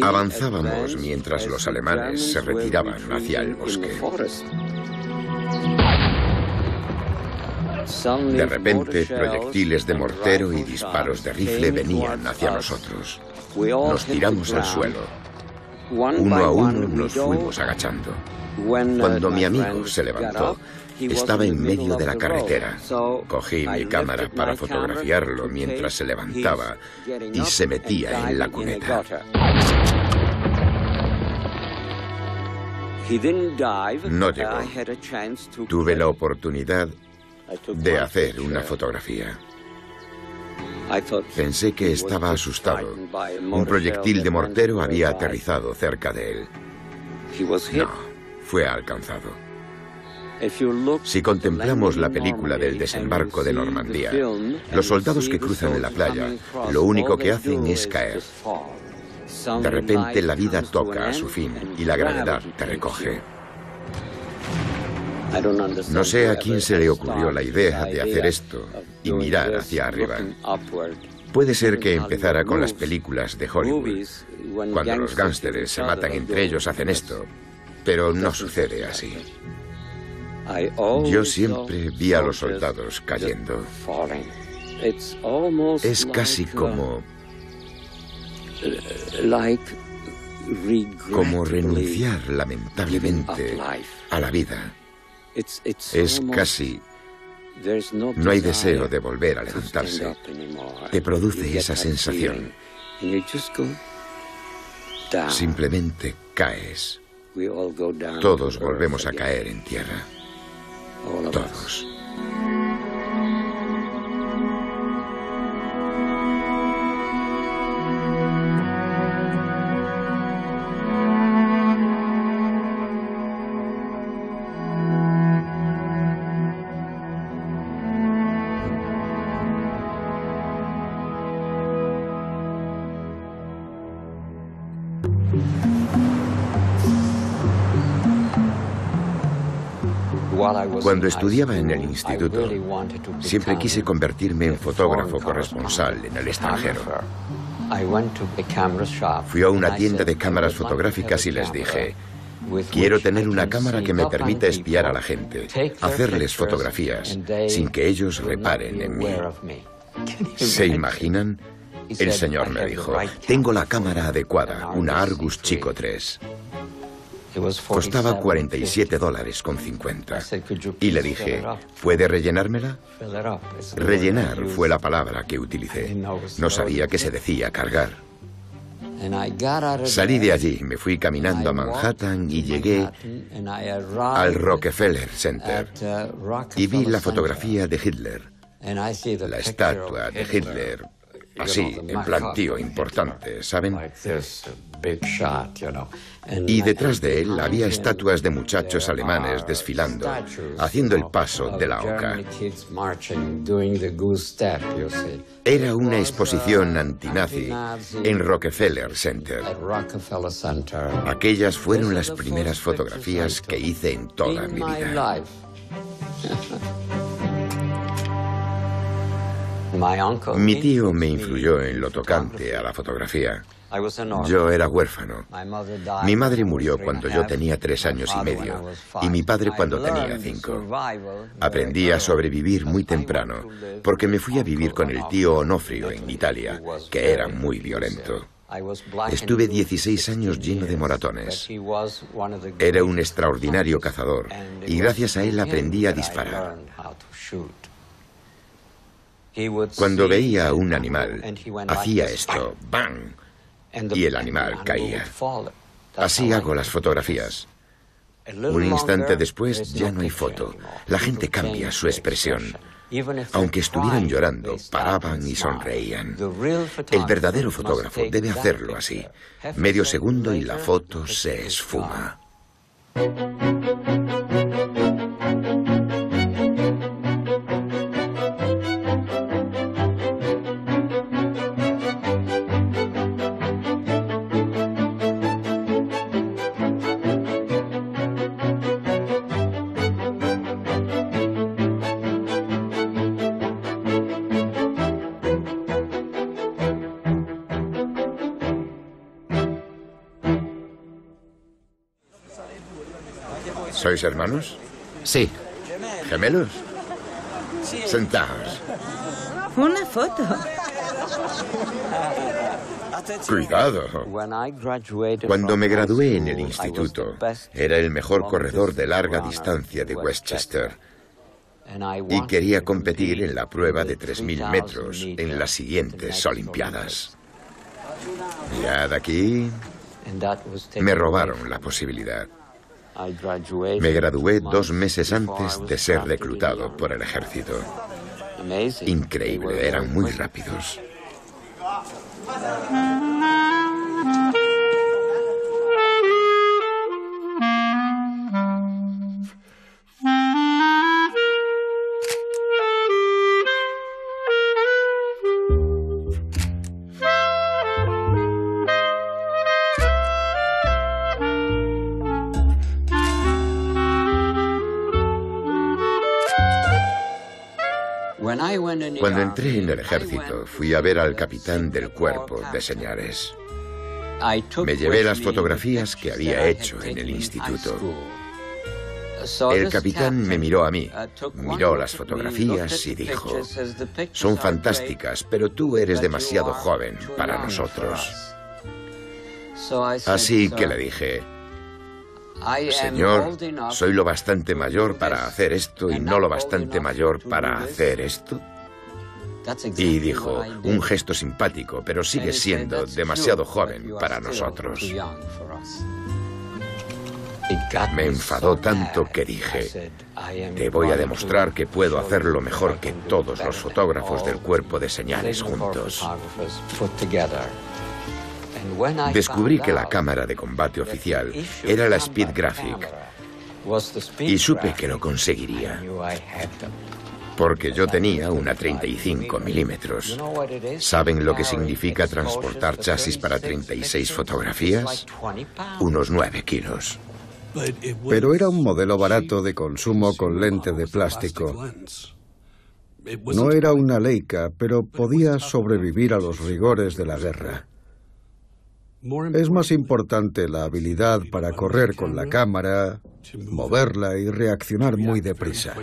Avanzábamos mientras los alemanes se retiraban hacia el bosque. De repente, proyectiles de mortero y disparos de rifle venían hacia nosotros. Nos tiramos al suelo. Uno a uno nos fuimos agachando. Cuando mi amigo se levantó, estaba en medio de la carretera. Cogí mi cámara para fotografiarlo mientras se levantaba y se metía en la cuneta. No llegó. Tuve la oportunidad de hacer una fotografía. Pensé que estaba asustado. Un proyectil de mortero había aterrizado cerca de él. No, fue alcanzado. Si contemplamos la película del desembarco de Normandía, los soldados que cruzan en la playa, lo único que hacen es caer. De repente la vida toca a su fin y la gravedad te recoge. No sé a quién se le ocurrió la idea de hacer esto y mirar hacia arriba. Puede ser que empezara con las películas de Hollywood. Cuando los gángsteres se matan entre ellos hacen esto, pero no sucede así. Yo siempre vi a los soldados cayendo. Es casi como renunciar lamentablemente a la vida. Es casi... No hay deseo de volver a levantarse. Te produce esa sensación. Simplemente caes. Todos volvemos a caer en tierra. Todos. Cuando estudiaba en el instituto, siempre quise convertirme en fotógrafo corresponsal en el extranjero. Fui a una tienda de cámaras fotográficas y les dije, quiero tener una cámara que me permita espiar a la gente, hacerles fotografías, sin que ellos reparen en mí. ¿Se imaginan? El señor me dijo, tengo la cámara adecuada, una Argus Chico 3. Costaba $47,50. Y le dije, ¿puede rellenármela? Rellenar fue la palabra que utilicé. No sabía que se decía cargar. Salí de allí, me fui caminando a Manhattan y llegué al Rockefeller Center. Y vi la fotografía de Hitler. La estatua de Hitler. Así, en plan tío importante, ¿saben? Y detrás de él había estatuas de muchachos alemanes desfilando, haciendo el paso de la oca. Era una exposición antinazi en Rockefeller Center. Aquellas fueron las primeras fotografías que hice en toda mi vida. Mi tío me influyó en lo tocante a la fotografía. Yo era huérfano. Mi madre murió cuando yo tenía 3 años y medio y mi padre cuando tenía 5. Aprendí a sobrevivir muy temprano porque me fui a vivir con el tío Onofrio en Italia, que era muy violento. Estuve 16 años lleno de moratones. Era un extraordinario cazador y gracias a él aprendí a disparar. Cuando veía a un animal, hacía esto, ¡bang! Y el animal caía. Así hago las fotografías. Un instante después ya no hay foto. La gente cambia su expresión. Aunque estuvieran llorando, paraban y sonreían. El verdadero fotógrafo debe hacerlo así. Medio segundo y la foto se esfuma. ¿Sois hermanos? Sí. ¿Gemelos? Sentaos. Una foto. Cuidado. Cuando me gradué en el instituto, era el mejor corredor de larga distancia de Westchester y quería competir en la prueba de 3.000 metros en las siguientes Olimpiadas. Mirad aquí. Me robaron la posibilidad. Me gradué 2 meses antes de ser reclutado por el ejército. Increíble, eran muy rápidos. Cuando entré en el ejército, fui a ver al capitán del cuerpo de señales. Me llevé las fotografías que había hecho en el instituto. El capitán me miró a mí, miró las fotografías y dijo: son fantásticas, pero tú eres demasiado joven para nosotros. Así que le dije: señor, soy lo bastante mayor para hacer esto y no lo bastante mayor para hacer esto. Y dijo: un gesto simpático, pero sigue siendo demasiado joven para nosotros. Me enfadó tanto que dije: te voy a demostrar que puedo hacerlo mejor que todos los fotógrafos del cuerpo de señales juntos. Descubrí que la cámara de combate oficial era la Speed Graphic y supe que lo conseguiría, porque yo tenía una 35 milímetros. ¿Saben lo que significa transportar chasis para 36 fotografías? Unos 9 kilos. Pero era un modelo barato de consumo con lente de plástico. No era una Leica, pero podía sobrevivir a los rigores de la guerra. Es más importante la habilidad para correr con la cámara, moverla y reaccionar muy deprisa.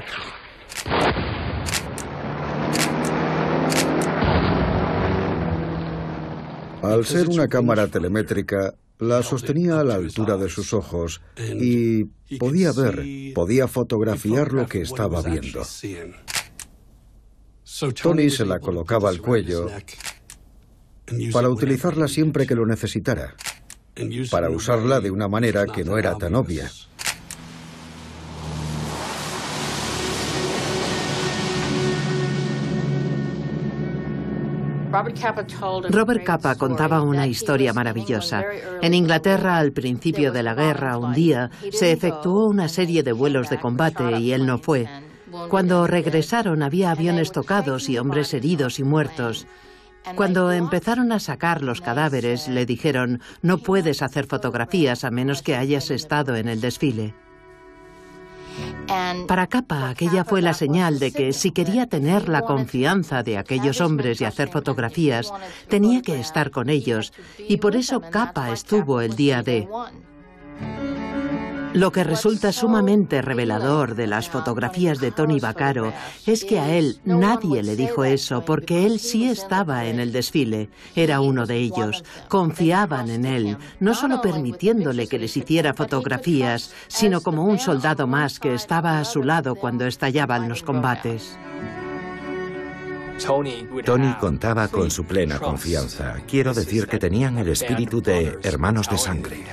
Al ser una cámara telemétrica, la sostenía a la altura de sus ojos y podía fotografiar lo que estaba viendo. Tony se la colocaba al cuello para utilizarla siempre que lo necesitara, para usarla de una manera que no era tan obvia. Robert Capa contaba una historia maravillosa. En Inglaterra, al principio de la guerra, un día, se efectuó una serie de vuelos de combate y él no fue. Cuando regresaron había aviones tocados y hombres heridos y muertos. Cuando empezaron a sacar los cadáveres, le dijeron: no puedes hacer fotografías a menos que hayas estado en el desfile. Para Capa, aquella fue la señal de que si quería tener la confianza de aquellos hombres y hacer fotografías, tenía que estar con ellos, y por eso Capa estuvo el día D. Lo que resulta sumamente revelador de las fotografías de Tony Vaccaro es que a él nadie le dijo eso, porque él sí estaba en el desfile, era uno de ellos. Confiaban en él, no solo permitiéndole que les hiciera fotografías, sino como un soldado más que estaba a su lado cuando estallaban los combates. Tony contaba con su plena confianza. Quiero decir que tenían el espíritu de hermanos de sangre.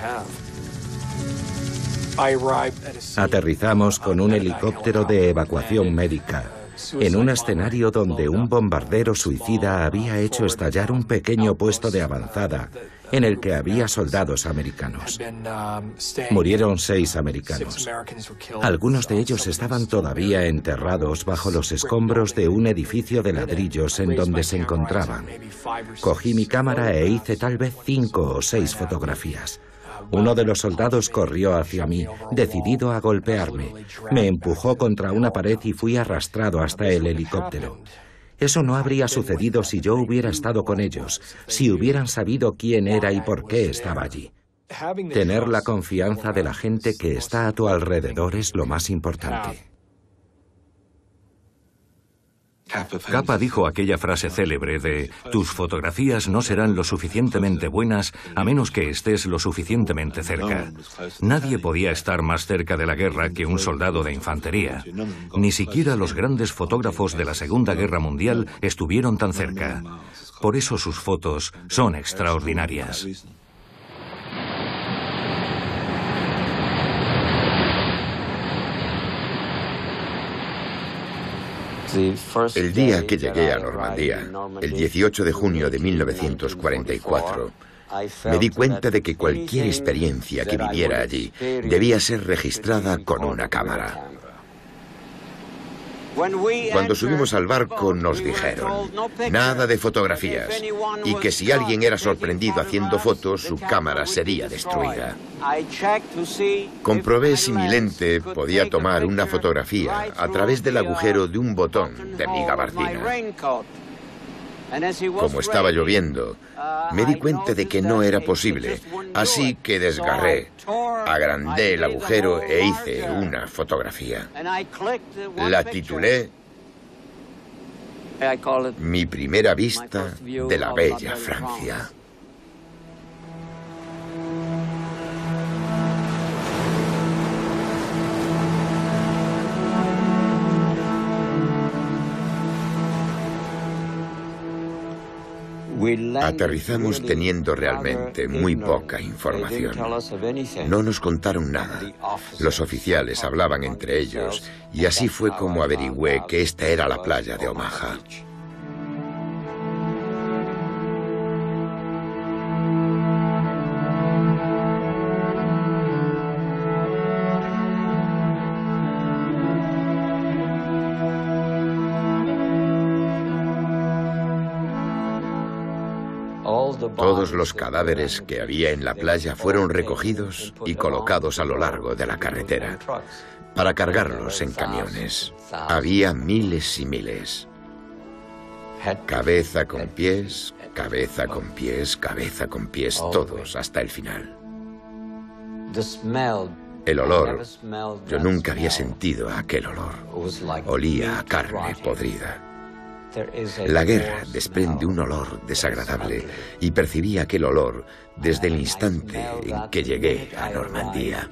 Aterrizamos con un helicóptero de evacuación médica en un escenario donde un bombardero suicida había hecho estallar un pequeño puesto de avanzada en el que había soldados americanos. Murieron 6 americanos. Algunos de ellos estaban todavía enterrados bajo los escombros de un edificio de ladrillos en donde se encontraban. Cogí mi cámara e hice tal vez 5 o 6 fotografías. Uno de los soldados corrió hacia mí, decidido a golpearme. Me empujó contra una pared y fui arrastrado hasta el helicóptero. Eso no habría sucedido si yo hubiera estado con ellos, si hubieran sabido quién era y por qué estaba allí. Tener la confianza de la gente que está a tu alrededor es lo más importante. Capa dijo aquella frase célebre de «Tus fotografías no serán lo suficientemente buenas a menos que estés lo suficientemente cerca». Nadie podía estar más cerca de la guerra que un soldado de infantería. Ni siquiera los grandes fotógrafos de la Segunda Guerra Mundial estuvieron tan cerca. Por eso sus fotos son extraordinarias. El día que llegué a Normandía, el 18 de junio de 1944, me di cuenta de que cualquier experiencia que viviera allí debía ser registrada con una cámara. Cuando subimos al barco nos dijeron, nada de fotografías, y que si alguien era sorprendido haciendo fotos, su cámara sería destruida. Comprobé si mi lente podía tomar una fotografía a través del agujero de un botón de mi gabardina. Como estaba lloviendo, me di cuenta de que no era posible, así que desgarré, agrandé el agujero e hice una fotografía. La titulé Mi primera vista de la bella Francia. Aterrizamos teniendo realmente muy poca información. No nos contaron nada. Los oficiales hablaban entre ellos y así fue como averigüé que esta era la playa de Omaha. Todos los cadáveres que había en la playa fueron recogidos y colocados a lo largo de la carretera para cargarlos en camiones. Había miles y miles. Cabeza con pies, cabeza con pies, cabeza con pies, todos hasta el final. El olor, yo nunca había sentido aquel olor. Olía a carne podrida. La guerra desprende un olor desagradable y percibí aquel olor desde el instante en que llegué a Normandía.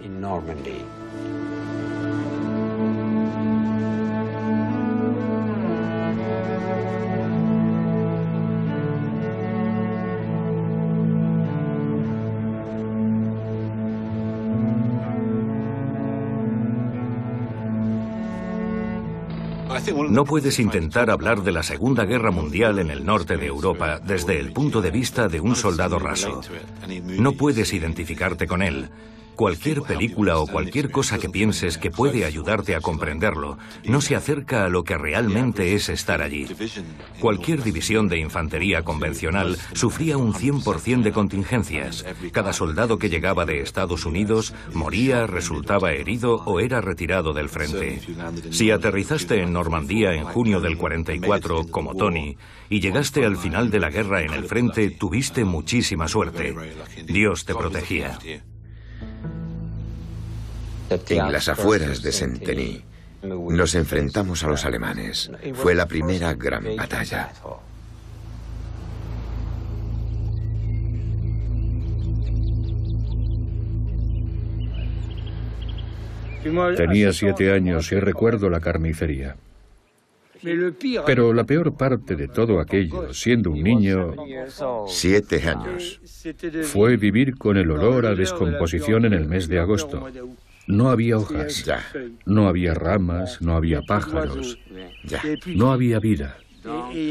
No puedes intentar hablar de la Segunda Guerra Mundial en el norte de Europa desde el punto de vista de un soldado raso. No puedes identificarte con él. Cualquier película o cualquier cosa que pienses que puede ayudarte a comprenderlo no se acerca a lo que realmente es estar allí. Cualquier división de infantería convencional sufría un 100% de contingencias. Cada soldado que llegaba de Estados Unidos moría, resultaba herido o era retirado del frente. Si aterrizaste en Normandía en junio del 44, como Tony, y llegaste al final de la guerra en el frente, tuviste muchísima suerte. Dios te protegía. En las afueras de Saint-Denis nos enfrentamos a los alemanes. Fue la primera gran batalla. Tenía 7 años y recuerdo la carnicería. Pero la peor parte de todo aquello, siendo un niño, 7 años, fue vivir con el olor a descomposición en el mes de agosto. No había hojas, no había ramas, no había pájaros, no había vida.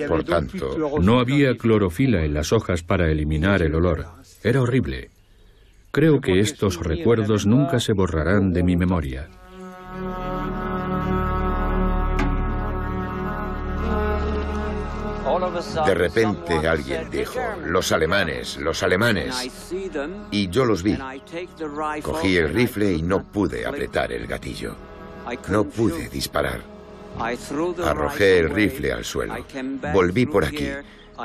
Por tanto, no había clorofila en las hojas para eliminar el olor. Era horrible. Creo que estos recuerdos nunca se borrarán de mi memoria. De repente alguien dijo, los alemanes, los alemanes. Y yo los vi. Cogí el rifle y no pude apretar el gatillo. No pude disparar. Arrojé el rifle al suelo. Volví por aquí.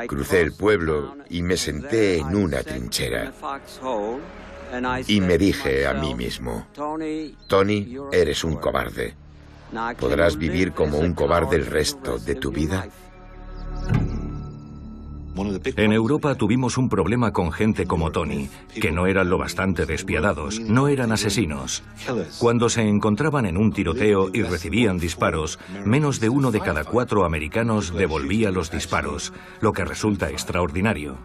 Crucé el pueblo y me senté en una trinchera. Y me dije a mí mismo, Tony, eres un cobarde. ¿Podrás vivir como un cobarde el resto de tu vida? En Europa tuvimos un problema con gente como Tony, que no eran lo bastante despiadados, no eran asesinos. Cuando se encontraban en un tiroteo y recibían disparos, menos de 1 de cada 4 americanos devolvía los disparos, lo que resulta extraordinario.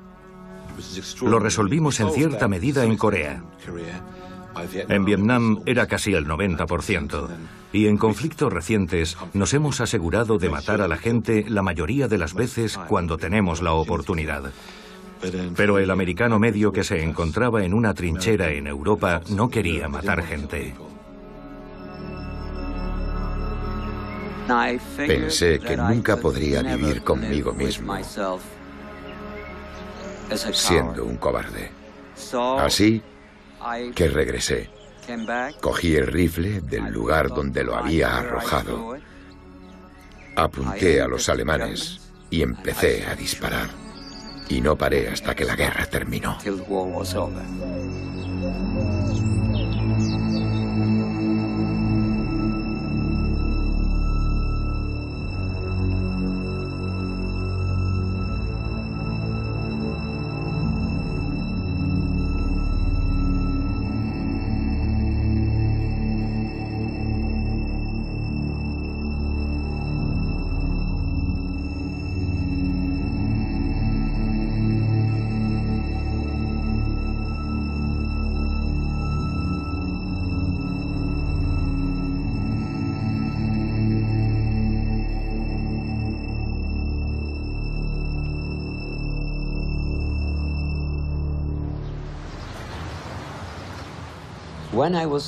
Lo resolvimos en cierta medida en Corea. En Vietnam era casi el 90%, y en conflictos recientes nos hemos asegurado de matar a la gente la mayoría de las veces cuando tenemos la oportunidad. Pero el americano medio que se encontraba en una trinchera en Europa no quería matar gente. Pensé que nunca podría vivir conmigo mismo siendo un cobarde. Así que regresé. Cogí el rifle del lugar donde lo había arrojado, apunté a los alemanes y empecé a disparar. Y no paré hasta que la guerra terminó.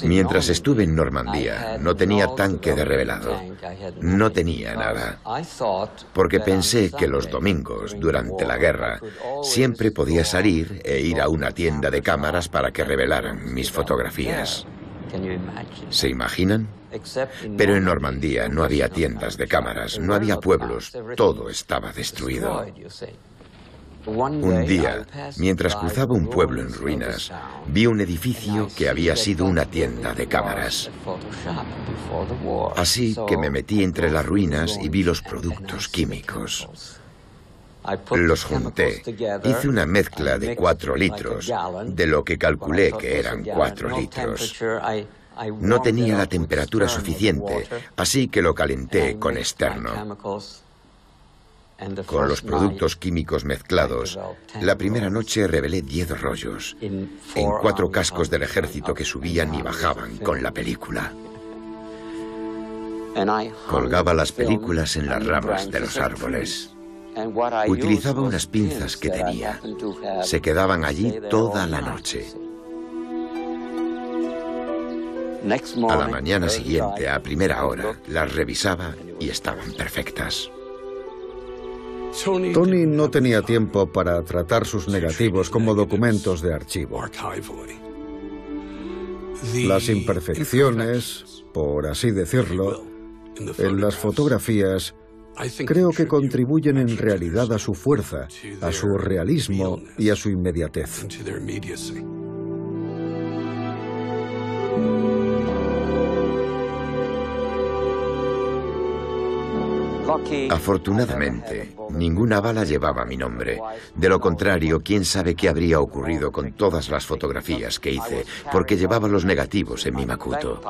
Mientras estuve en Normandía, no tenía tanque de revelado. No tenía nada. Porque pensé que los domingos, durante la guerra, siempre podía salir e ir a una tienda de cámaras para que revelaran mis fotografías. ¿Se imaginan? Pero en Normandía no había tiendas de cámaras, no había pueblos, todo estaba destruido. Un día, mientras cruzaba un pueblo en ruinas, vi un edificio que había sido una tienda de cámaras. Así que me metí entre las ruinas y vi los productos químicos. Los junté, hice una mezcla de 4 litros, de lo que calculé que eran 4 litros. No tenía la temperatura suficiente, así que lo calenté con esterno. Con los productos químicos mezclados, la primera noche revelé 10 rollos, en 4 cascos del ejército que subían y bajaban con la película. Colgaba las películas en las ramas de los árboles. Utilizaba unas pinzas que tenía. Se quedaban allí toda la noche. A la mañana siguiente, a primera hora, las revisaba y estaban perfectas. Tony no tenía tiempo para tratar sus negativos como documentos de archivo. Las imperfecciones, por así decirlo, en las fotografías, creo que contribuyen en realidad a su fuerza, a su realismo y a su inmediatez. Afortunadamente, ninguna bala llevaba mi nombre. De lo contrario, quién sabe qué habría ocurrido con todas las fotografías que hice, porque llevaba los negativos en mi macuto.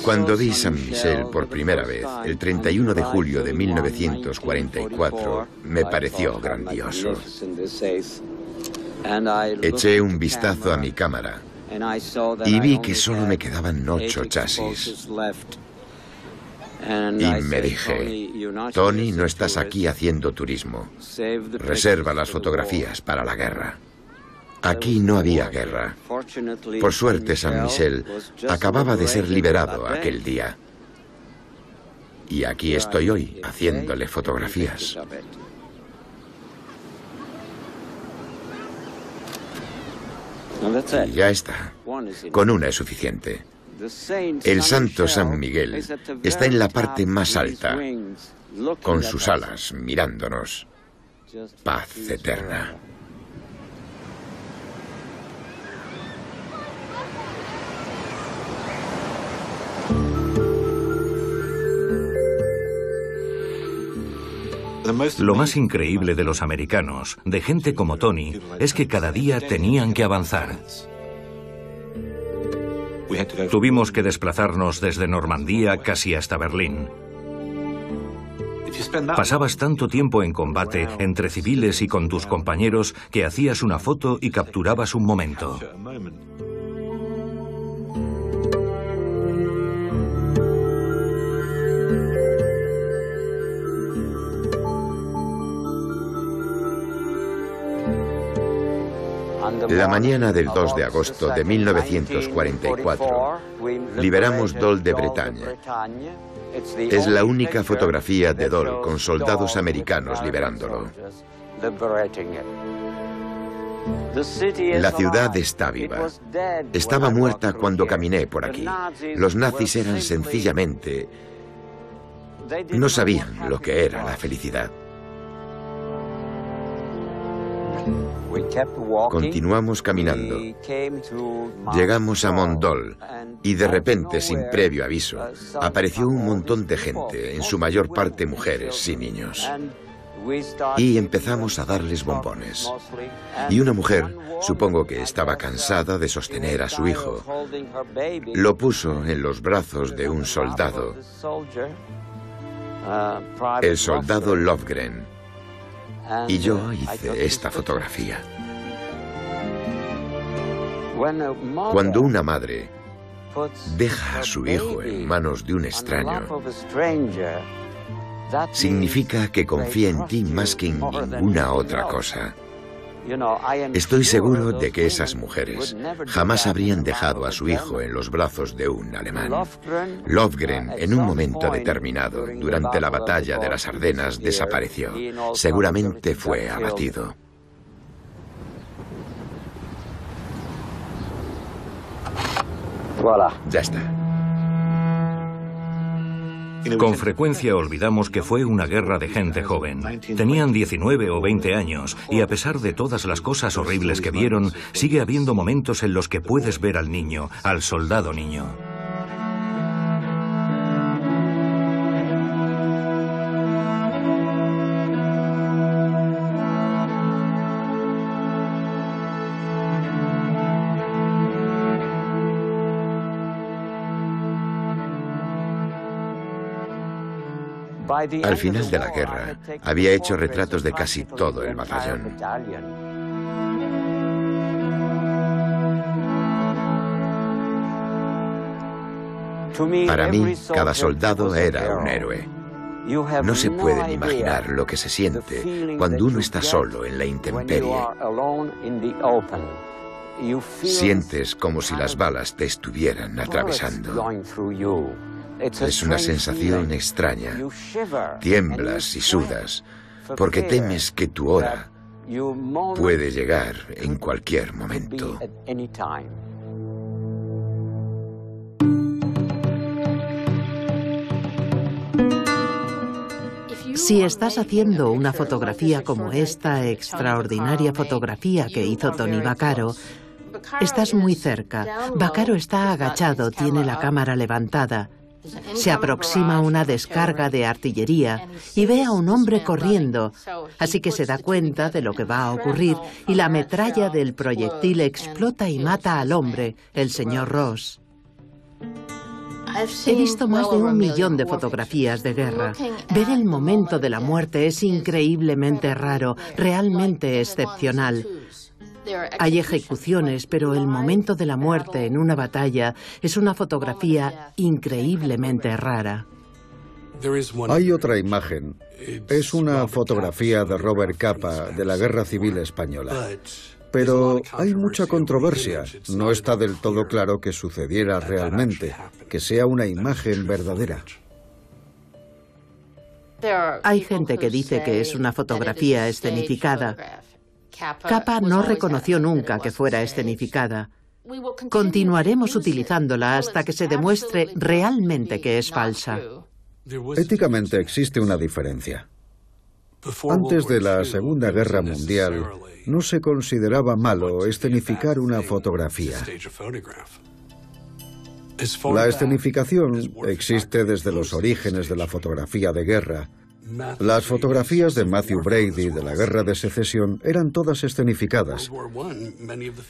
Cuando vi Saint-Michel por primera vez, el 31 de julio de 1944, me pareció grandioso. Eché un vistazo a mi cámara y vi que solo me quedaban 8 chasis. Y me dije, Tony, no estás aquí haciendo turismo. Reserva las fotografías para la guerra. Aquí no había guerra. Por suerte, Saint-Michel acababa de ser liberado aquel día. Y aquí estoy hoy, haciéndole fotografías. Y ya está. Con una es suficiente. El santo San Miguel está en la parte más alta, con sus alas mirándonos. Paz eterna. Lo más increíble de los americanos, de gente como Tony, es que cada día tenían que avanzar. Tuvimos que desplazarnos desde Normandía casi hasta Berlín. Pasabas tanto tiempo en combate entre civiles y con tus compañeros que hacías una foto y capturabas un momento. La mañana del 2 de agosto de 1944, liberamos Dol de Bretaña. Es la única fotografía de Dol con soldados americanos liberándolo. La ciudad está viva. Estaba muerta cuando caminé por aquí. Los nazis eran sencillamente... no sabían lo que era la felicidad. Continuamos caminando. Llegamos a Mont Dol y de repente, sin previo aviso, apareció un montón de gente, en su mayor parte mujeres y niños. Y empezamos a darles bombones. Y una mujer, supongo que estaba cansada de sostener a su hijo, lo puso en los brazos de un soldado, el soldado Lofgren. Y yo hice esta fotografía. Cuando una madre deja a su hijo en manos de un extraño, significa que confía en ti más que en ninguna otra cosa. Estoy seguro de que esas mujeres jamás habrían dejado a su hijo en los brazos de un alemán. Lofgren, en un momento determinado, durante la batalla de las Ardenas, desapareció. Seguramente fue abatido. Ya está. Con frecuencia olvidamos que fue una guerra de gente joven. Tenían 19 o 20 años y a pesar de todas las cosas horribles que vieron, sigue habiendo momentos en los que puedes ver al niño, al soldado niño. Al final de la guerra, había hecho retratos de casi todo el batallón. Para mí, cada soldado era un héroe. No se pueden imaginar lo que se siente cuando uno está solo en la intemperie. Sientes como si las balas te estuvieran atravesando. Es una sensación extraña. Tiemblas y sudas, porque temes que tu hora puede llegar en cualquier momento. Si estás haciendo una fotografía como esta extraordinaria fotografía que hizo Tony Vaccaro, estás muy cerca. Vaccaro está agachado, tiene la cámara levantada. Se aproxima una descarga de artillería y ve a un hombre corriendo, así que se da cuenta de lo que va a ocurrir y la metralla del proyectil explota y mata al hombre, el señor Ross. He visto más de 1 millón de fotografías de guerra. Ver el momento de la muerte es increíblemente raro, realmente excepcional. Hay ejecuciones, pero el momento de la muerte en una batalla es una fotografía increíblemente rara. Hay otra imagen. Es una fotografía de Robert Capa de la Guerra Civil Española. Pero hay mucha controversia. No está del todo claro que sucediera realmente, que sea una imagen verdadera. Hay gente que dice que es una fotografía escenificada. Capa no reconoció nunca que fuera escenificada. Continuaremos utilizándola hasta que se demuestre realmente que es falsa. Éticamente existe una diferencia. Antes de la Segunda Guerra Mundial, no se consideraba malo escenificar una fotografía. La escenificación existe desde los orígenes de la fotografía de guerra. Las fotografías de Matthew Brady de la Guerra de Secesión eran todas escenificadas.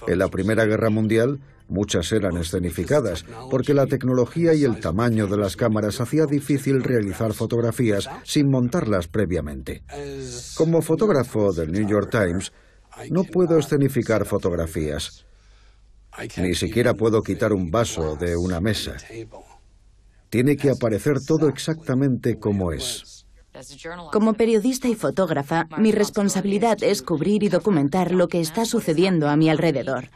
En la Primera Guerra Mundial, muchas eran escenificadas, porque la tecnología y el tamaño de las cámaras hacía difícil realizar fotografías sin montarlas previamente. Como fotógrafo del New York Times, no puedo escenificar fotografías. Ni siquiera puedo quitar un vaso de una mesa. Tiene que aparecer todo exactamente como es. Como periodista y fotógrafa, mi responsabilidad es cubrir y documentar lo que está sucediendo a mi alrededor.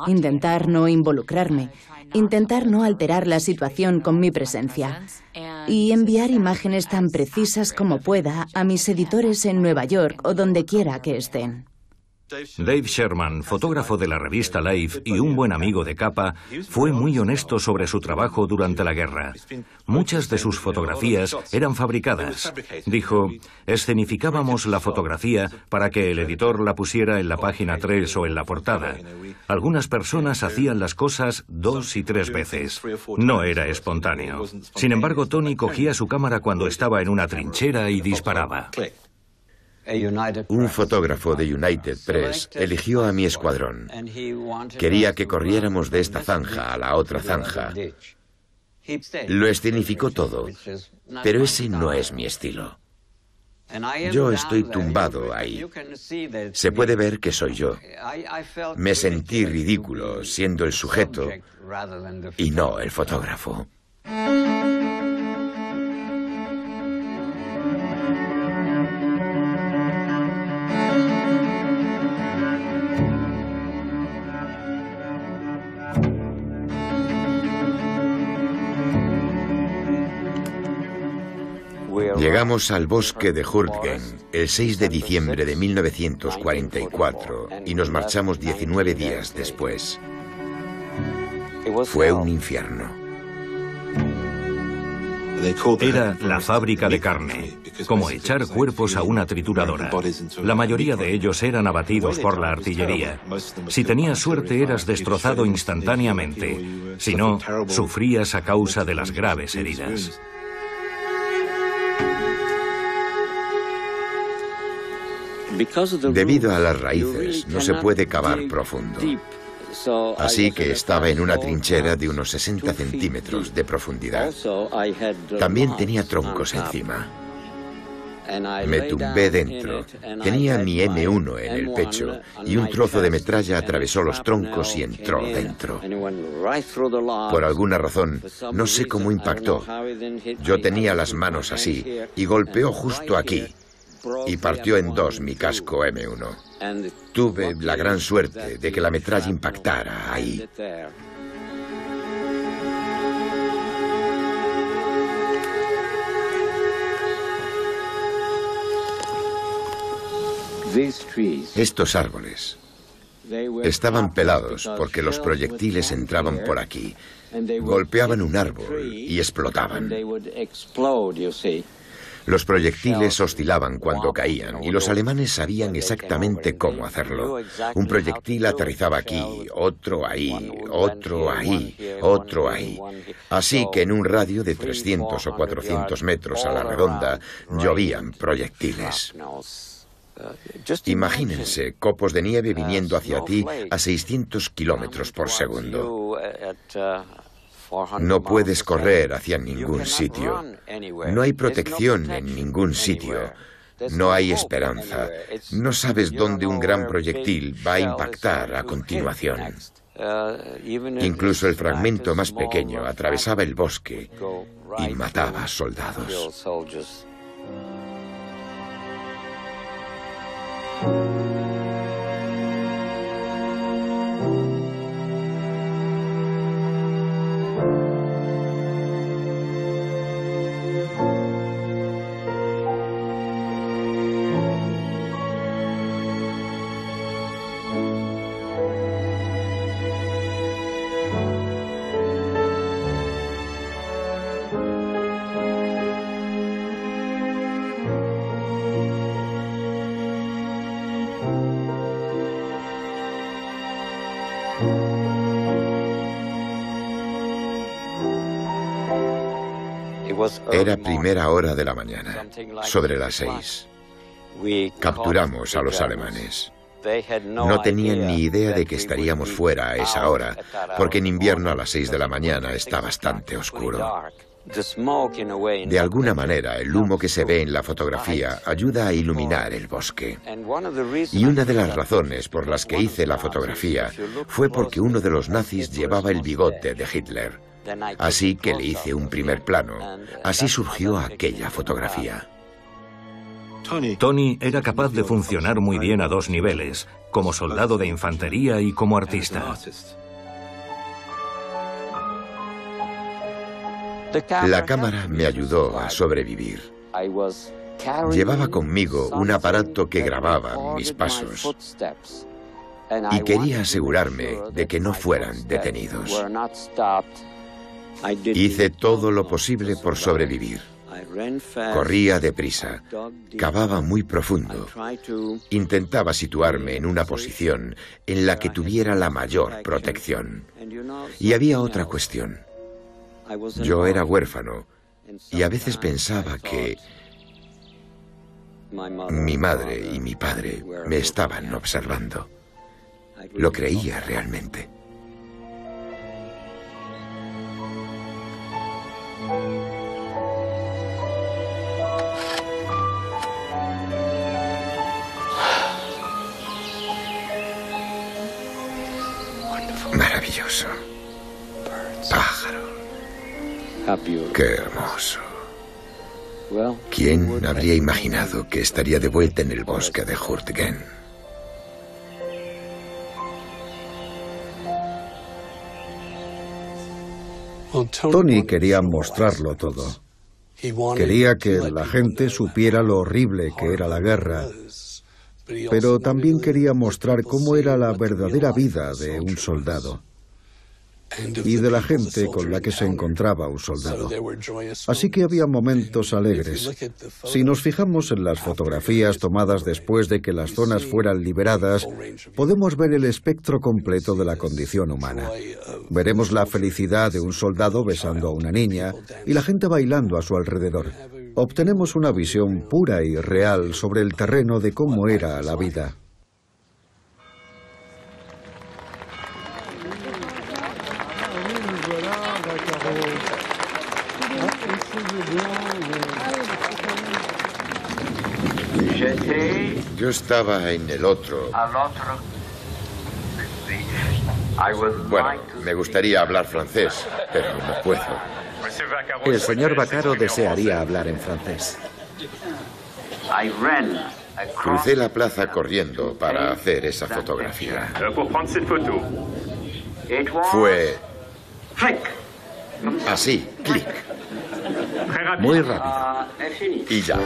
Intentar no involucrarme, intentar no alterar la situación con mi presencia y enviar imágenes tan precisas como pueda a mis editores en Nueva York o donde quiera que estén. Dave Sherman, fotógrafo de la revista Life y un buen amigo de Capa, fue muy honesto sobre su trabajo durante la guerra. Muchas de sus fotografías eran fabricadas. Dijo, escenificábamos la fotografía para que el editor la pusiera en la página 3 o en la portada. Algunas personas hacían las cosas 2 y 3 veces. No era espontáneo. Sin embargo, Tony cogía su cámara cuando estaba en una trinchera y disparaba. Un fotógrafo de United Press eligió a mi escuadrón. Quería que corriéramos de esta zanja a la otra zanja. Lo escenificó todo, pero ese no es mi estilo. Yo estoy tumbado ahí. Se puede ver que soy yo. Me sentí ridículo siendo el sujeto y no el fotógrafo. Llegamos al bosque de Hurtgen el 6 de diciembre de 1944 y nos marchamos 19 días después. Fue un infierno. Era la fábrica de carne, como echar cuerpos a una trituradora. La mayoría de ellos eran abatidos por la artillería. Si tenías suerte eras destrozado instantáneamente, si no, sufrías a causa de las graves heridas. Debido a las raíces, no se puede cavar profundo. Así que estaba en una trinchera de unos 60 centímetros de profundidad. También tenía troncos encima. Me tumbé dentro. Tenía mi M1 en el pecho y un trozo de metralla atravesó los troncos y entró dentro. Por alguna razón, no sé cómo impactó. Yo tenía las manos así y golpeó justo aquí. Y partió en dos mi casco M1. Tuve la gran suerte de que la metralla impactara ahí. Estos árboles estaban pelados porque los proyectiles entraban por aquí, golpeaban un árbol y explotaban. Los proyectiles oscilaban cuando caían y los alemanes sabían exactamente cómo hacerlo. Un proyectil aterrizaba aquí, otro ahí, otro ahí, otro ahí. Así que en un radio de 300 o 400 metros a la redonda llovían proyectiles. Imagínense copos de nieve viniendo hacia ti a 600 kilómetros por segundo. No puedes correr hacia ningún sitio. No hay protección en ningún sitio. No hay esperanza. No sabes dónde un gran proyectil va a impactar a continuación. Incluso el fragmento más pequeño atravesaba el bosque y mataba soldados. Era primera hora de la mañana, sobre las 6. Capturamos a los alemanes. No tenían ni idea de que estaríamos fuera a esa hora, porque en invierno a las 6 de la mañana está bastante oscuro. De alguna manera, el humo que se ve en la fotografía ayuda a iluminar el bosque. Y una de las razones por las que hice la fotografía fue porque uno de los nazis llevaba el bigote de Hitler. Así que le hice un primer plano. Así surgió aquella fotografía. Tony era capaz de funcionar muy bien a dos niveles, como soldado de infantería y como artista. La cámara me ayudó a sobrevivir. Llevaba conmigo un aparato que grababa mis pasos y quería asegurarme de que no fueran detenidos. Hice todo lo posible por sobrevivir. Corría deprisa, cavaba muy profundo, intentaba situarme en una posición en la que tuviera la mayor protección. Y había otra cuestión. Yo era huérfano y a veces pensaba que mi madre y mi padre me estaban observando. Lo creía realmente. Maravilloso. Pájaro. Qué hermoso. ¿Quién habría imaginado que estaría de vuelta en el bosque de Hurtgen? Tony quería mostrarlo todo. Quería que la gente supiera lo horrible que era la guerra, pero también quería mostrar cómo era la verdadera vida de un soldado y de la gente con la que se encontraba un soldado. Así que había momentos alegres. Si nos fijamos en las fotografías tomadas después de que las zonas fueran liberadas, podemos ver el espectro completo de la condición humana. Veremos la felicidad de un soldado besando a una niña y la gente bailando a su alrededor. Obtenemos una visión pura y real sobre el terreno de cómo era la vida. Yo estaba en el otro. Bueno, me gustaría hablar francés, pero no puedo. El señor Vaccaro desearía hablar en francés. Crucé la plaza corriendo para hacer esa fotografía. Fue así, clic. Muy rápido. Y ya.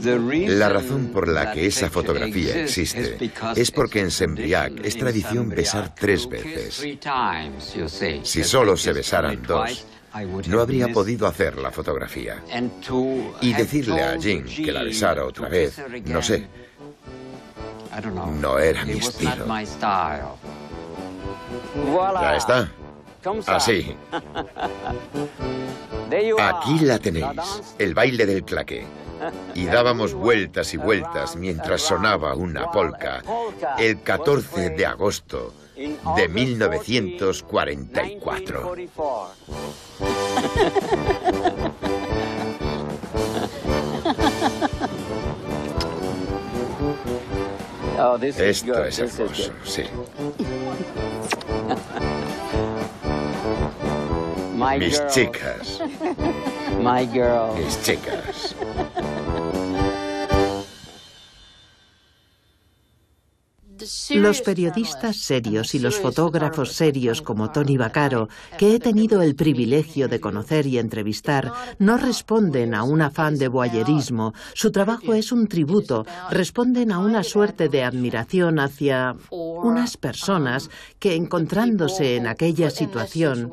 La razón por la que esa fotografía existe es porque en Saint-Briac es tradición besar 3 veces. Si solo se besaran 2, no habría podido hacer la fotografía. Y decirle a Jean que la besara otra vez, no sé. No era mi estilo. Ya está. Así. Aquí la tenéis, el baile del claqué. Y dábamos vueltas y vueltas mientras sonaba una polka el 14 de agosto de 1944. Esto es hermoso, sí. Mis chicas. Mis chicas. Los periodistas serios y los fotógrafos serios como Tony Vaccaro, que he tenido el privilegio de conocer y entrevistar, no responden a un afán de voyerismo. Su trabajo es un tributo, responden a una suerte de admiración hacia unas personas que, encontrándose en aquella situación,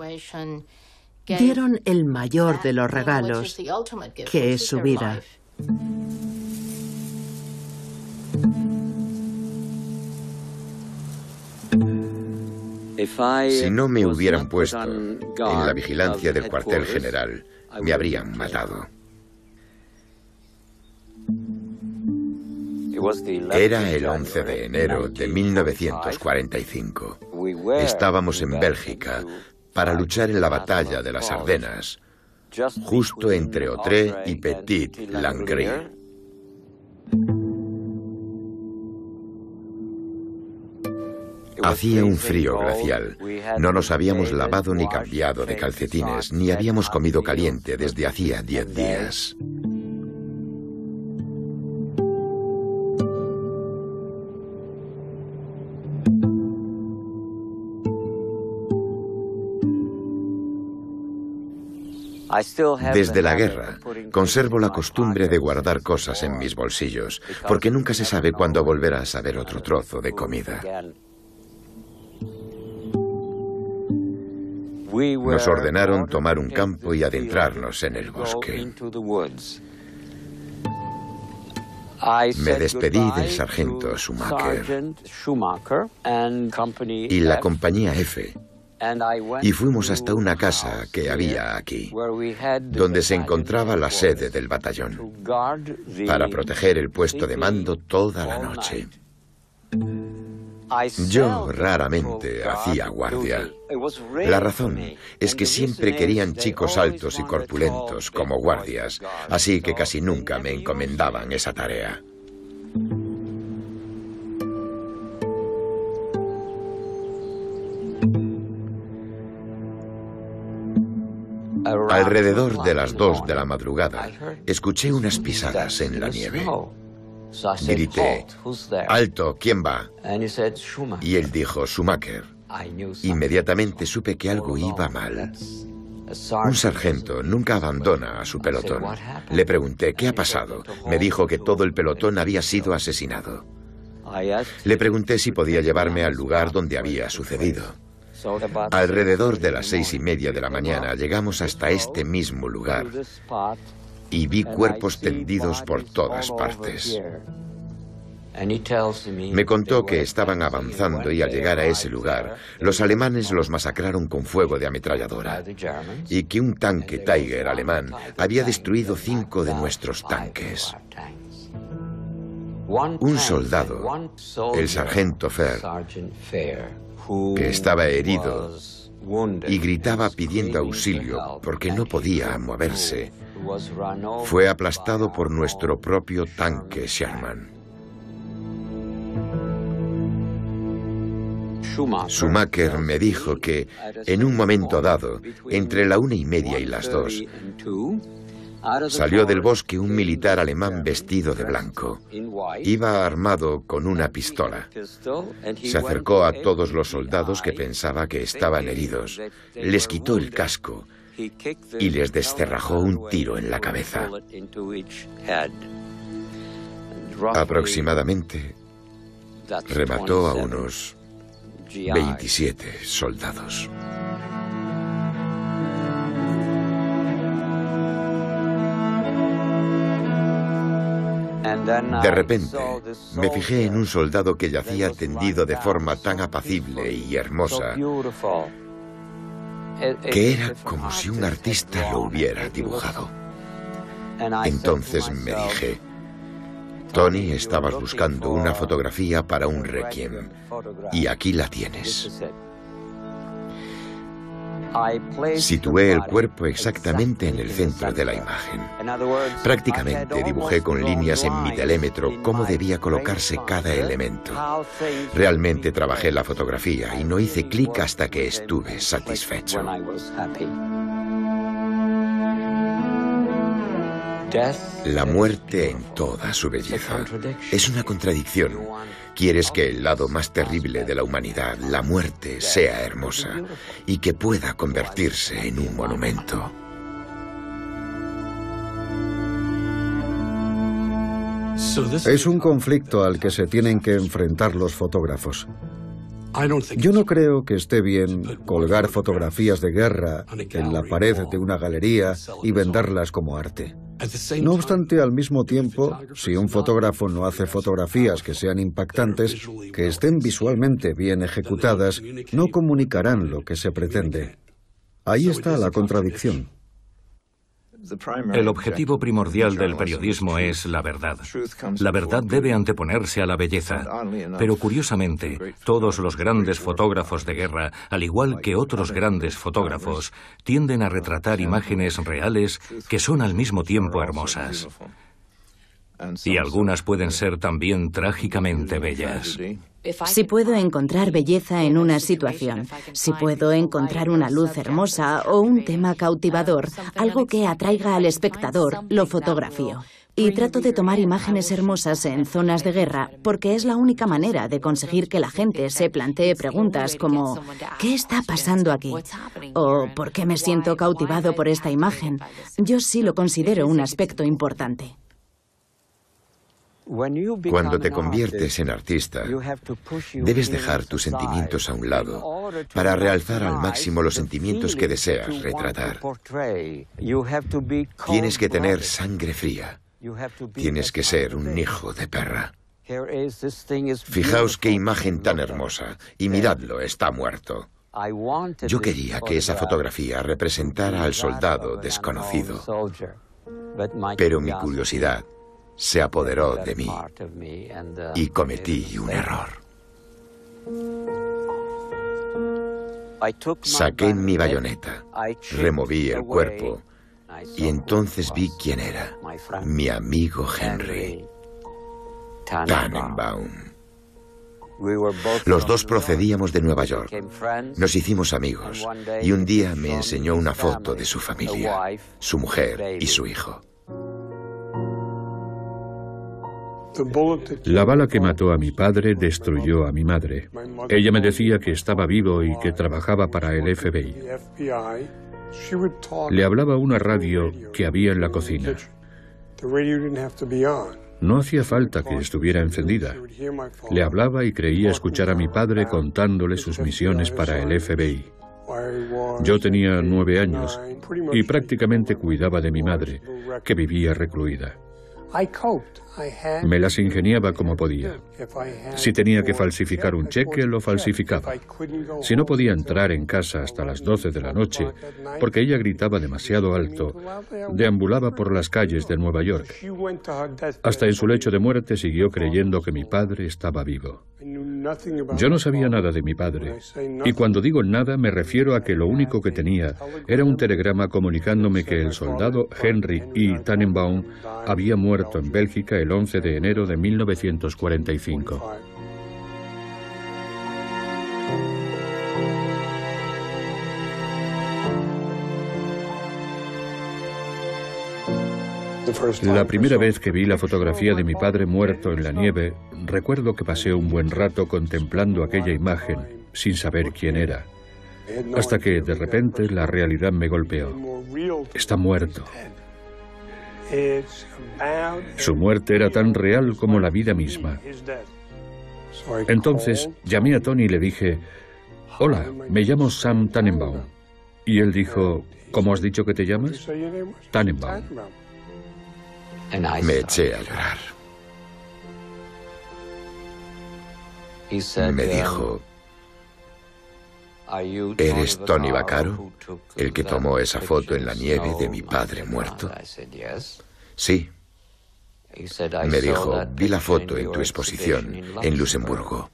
dieron el mayor de los regalos, que es su vida. Si no me hubieran puesto en la vigilancia del cuartel general, me habrían matado. Era el 11 de enero de 1945. Estábamos en Bélgica para luchar en la batalla de las Ardenas, justo entre Otré y Petit Langry. Hacía un frío glacial. No nos habíamos lavado ni cambiado de calcetines, ni habíamos comido caliente desde hacía 10 días. Desde la guerra, conservo la costumbre de guardar cosas en mis bolsillos, porque nunca se sabe cuándo volverás a ver otro trozo de comida. Nos ordenaron tomar un campo y adentrarnos en el bosque. Me despedí del sargento Schumacher y la compañía F, y fuimos hasta una casa que había aquí, donde se encontraba la sede del batallón, para proteger el puesto de mando toda la noche. Yo raramente hacía guardia. La razón es que siempre querían chicos altos y corpulentos como guardias, así que casi nunca me encomendaban esa tarea. Alrededor de las 2 de la madrugada, escuché unas pisadas en la nieve. Grité, «¡Alto! ¿Quién va?» Y él dijo, «Schumacher». Inmediatamente supe que algo iba mal. Un sargento nunca abandona a su pelotón. Le pregunté, «¿Qué ha pasado?» Me dijo que todo el pelotón había sido asesinado. Le pregunté si podía llevarme al lugar donde había sucedido. Alrededor de las 6:30 de la mañana llegamos hasta este mismo lugar y vi cuerpos tendidos por todas partes. Me contó que estaban avanzando y al llegar a ese lugar, los alemanes los masacraron con fuego de ametralladora y que un tanque Tiger alemán había destruido 5 de nuestros tanques. Un soldado, el sargento Fer, que estaba herido y gritaba pidiendo auxilio porque no podía moverse, fue aplastado por nuestro propio tanque Sherman. Schumacher me dijo que, en un momento dado, entre la 1:30 y las 2, salió del bosque un militar alemán vestido de blanco. Iba armado con una pistola. Se acercó a todos los soldados que pensaba que estaban heridos. Les quitó el casco y les descerrajó un tiro en la cabeza. Aproximadamente remató a unos 27 soldados. De repente, me fijé en un soldado que yacía tendido de forma tan apacible y hermosa que era como si un artista lo hubiera dibujado. Entonces me dije, Tony, estabas buscando una fotografía para un requiem, y aquí la tienes. Situé el cuerpo exactamente en el centro de la imagen. Prácticamente dibujé con líneas en mi telémetro cómo debía colocarse cada elemento. Realmente trabajé la fotografía y no hice clic hasta que estuve satisfecho. La muerte en toda su belleza es una contradicción. Quieres que el lado más terrible de la humanidad, la muerte, sea hermosa y que pueda convertirse en un monumento. Es un conflicto al que se tienen que enfrentar los fotógrafos. Yo no creo que esté bien colgar fotografías de guerra en la pared de una galería y venderlas como arte. No obstante, al mismo tiempo, si un fotógrafo no hace fotografías que sean impactantes, que estén visualmente bien ejecutadas, no comunicarán lo que se pretende. Ahí está la contradicción. El objetivo primordial del periodismo es la verdad. La verdad debe anteponerse a la belleza. Pero curiosamente, todos los grandes fotógrafos de guerra, al igual que otros grandes fotógrafos, tienden a retratar imágenes reales que son al mismo tiempo hermosas. Y algunas pueden ser también trágicamente bellas. Si puedo encontrar belleza en una situación, si puedo encontrar una luz hermosa o un tema cautivador, algo que atraiga al espectador, lo fotografío. Y trato de tomar imágenes hermosas en zonas de guerra porque es la única manera de conseguir que la gente se plantee preguntas como ¿qué está pasando aquí? O ¿por qué me siento cautivado por esta imagen? Yo sí lo considero un aspecto importante. Cuando te conviertes en artista, debes dejar tus sentimientos a un lado para realzar al máximo los sentimientos que deseas retratar. Tienes que tener sangre fría. Tienes que ser un hijo de perra. Fijaos qué imagen tan hermosa. Y miradlo, está muerto. Yo quería que esa fotografía representara al soldado desconocido. Pero mi curiosidad se apoderó de mí y cometí un error. Saqué mi bayoneta, removí el cuerpo y entonces vi quién era. Mi amigo Henry Tannenbaum. Los dos procedíamos de Nueva York. Nos hicimos amigos y un día me enseñó una foto de su familia, su mujer y su hijo. La bala que mató a mi padre destruyó a mi madre. Ella me decía que estaba vivo y que trabajaba para el FBI. Le hablaba a una radio que había en la cocina. No hacía falta que estuviera encendida. Le hablaba y creía escuchar a mi padre contándole sus misiones para el FBI. Yo tenía 9 años y prácticamente cuidaba de mi madre, que vivía recluida. Me las ingeniaba como podía. Si tenía que falsificar un cheque, lo falsificaba. Si no podía entrar en casa hasta las 12 de la noche, porque ella gritaba demasiado alto, deambulaba por las calles de Nueva York. Hasta en su lecho de muerte siguió creyendo que mi padre estaba vivo. Yo no sabía nada de mi padre, y cuando digo nada me refiero a que lo único que tenía era un telegrama comunicándome que el soldado Henry E. Tannenbaum había muerto en Bélgica el 11 de enero de 1945. La primera vez que vi la fotografía de mi padre muerto en la nieve, recuerdo que pasé un buen rato contemplando aquella imagen, sin saber quién era, hasta que de repente la realidad me golpeó. Está muerto. Su muerte era tan real como la vida misma. Entonces llamé a Tony y le dije: «Hola, me llamo Sam Tannenbaum». Y él dijo: «¿Cómo has dicho que te llamas?» «Tannenbaum». Me eché a llorar. Me dijo: ¿eres Tony Vaccaro, el que tomó esa foto en la nieve de mi padre muerto? Sí. Me dijo: vi la foto en tu exposición en Luxemburgo.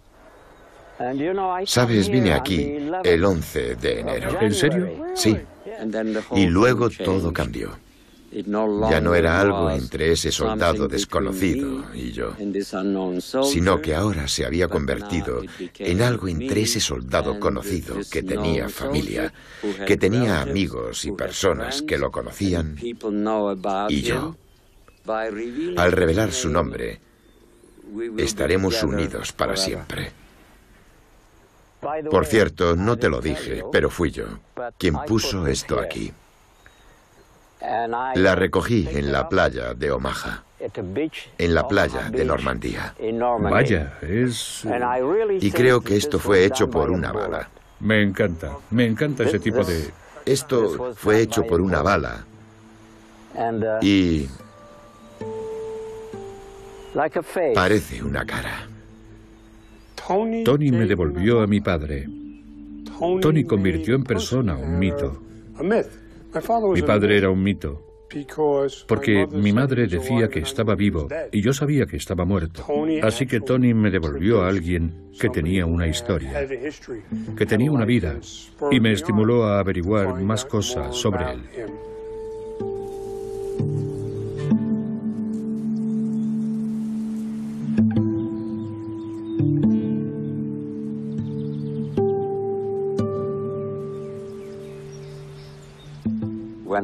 Sabes, vine aquí el 11 de enero. ¿En serio? Sí. Y luego todo cambió. Ya no era algo entre ese soldado desconocido y yo, sino que ahora se había convertido en algo entre ese soldado conocido que tenía familia, que tenía amigos y personas que lo conocían, y yo. Al revelar su nombre, estaremos unidos para siempre. Por cierto, no te lo dije, pero fui yo quien puso esto aquí. La recogí en la playa de Omaha, en la playa de Normandía. Vaya, es... Y creo que esto fue hecho por una bala. Me encanta ese tipo de... Esto fue hecho por una bala. Y... parece una cara. Tony me devolvió a mi padre. Tony convirtió en persona un mito. Mi padre era un mito, porque mi madre decía que estaba vivo y yo sabía que estaba muerto. Así que Tony me devolvió a alguien que tenía una historia, que tenía una vida, y me estimuló a averiguar más cosas sobre él.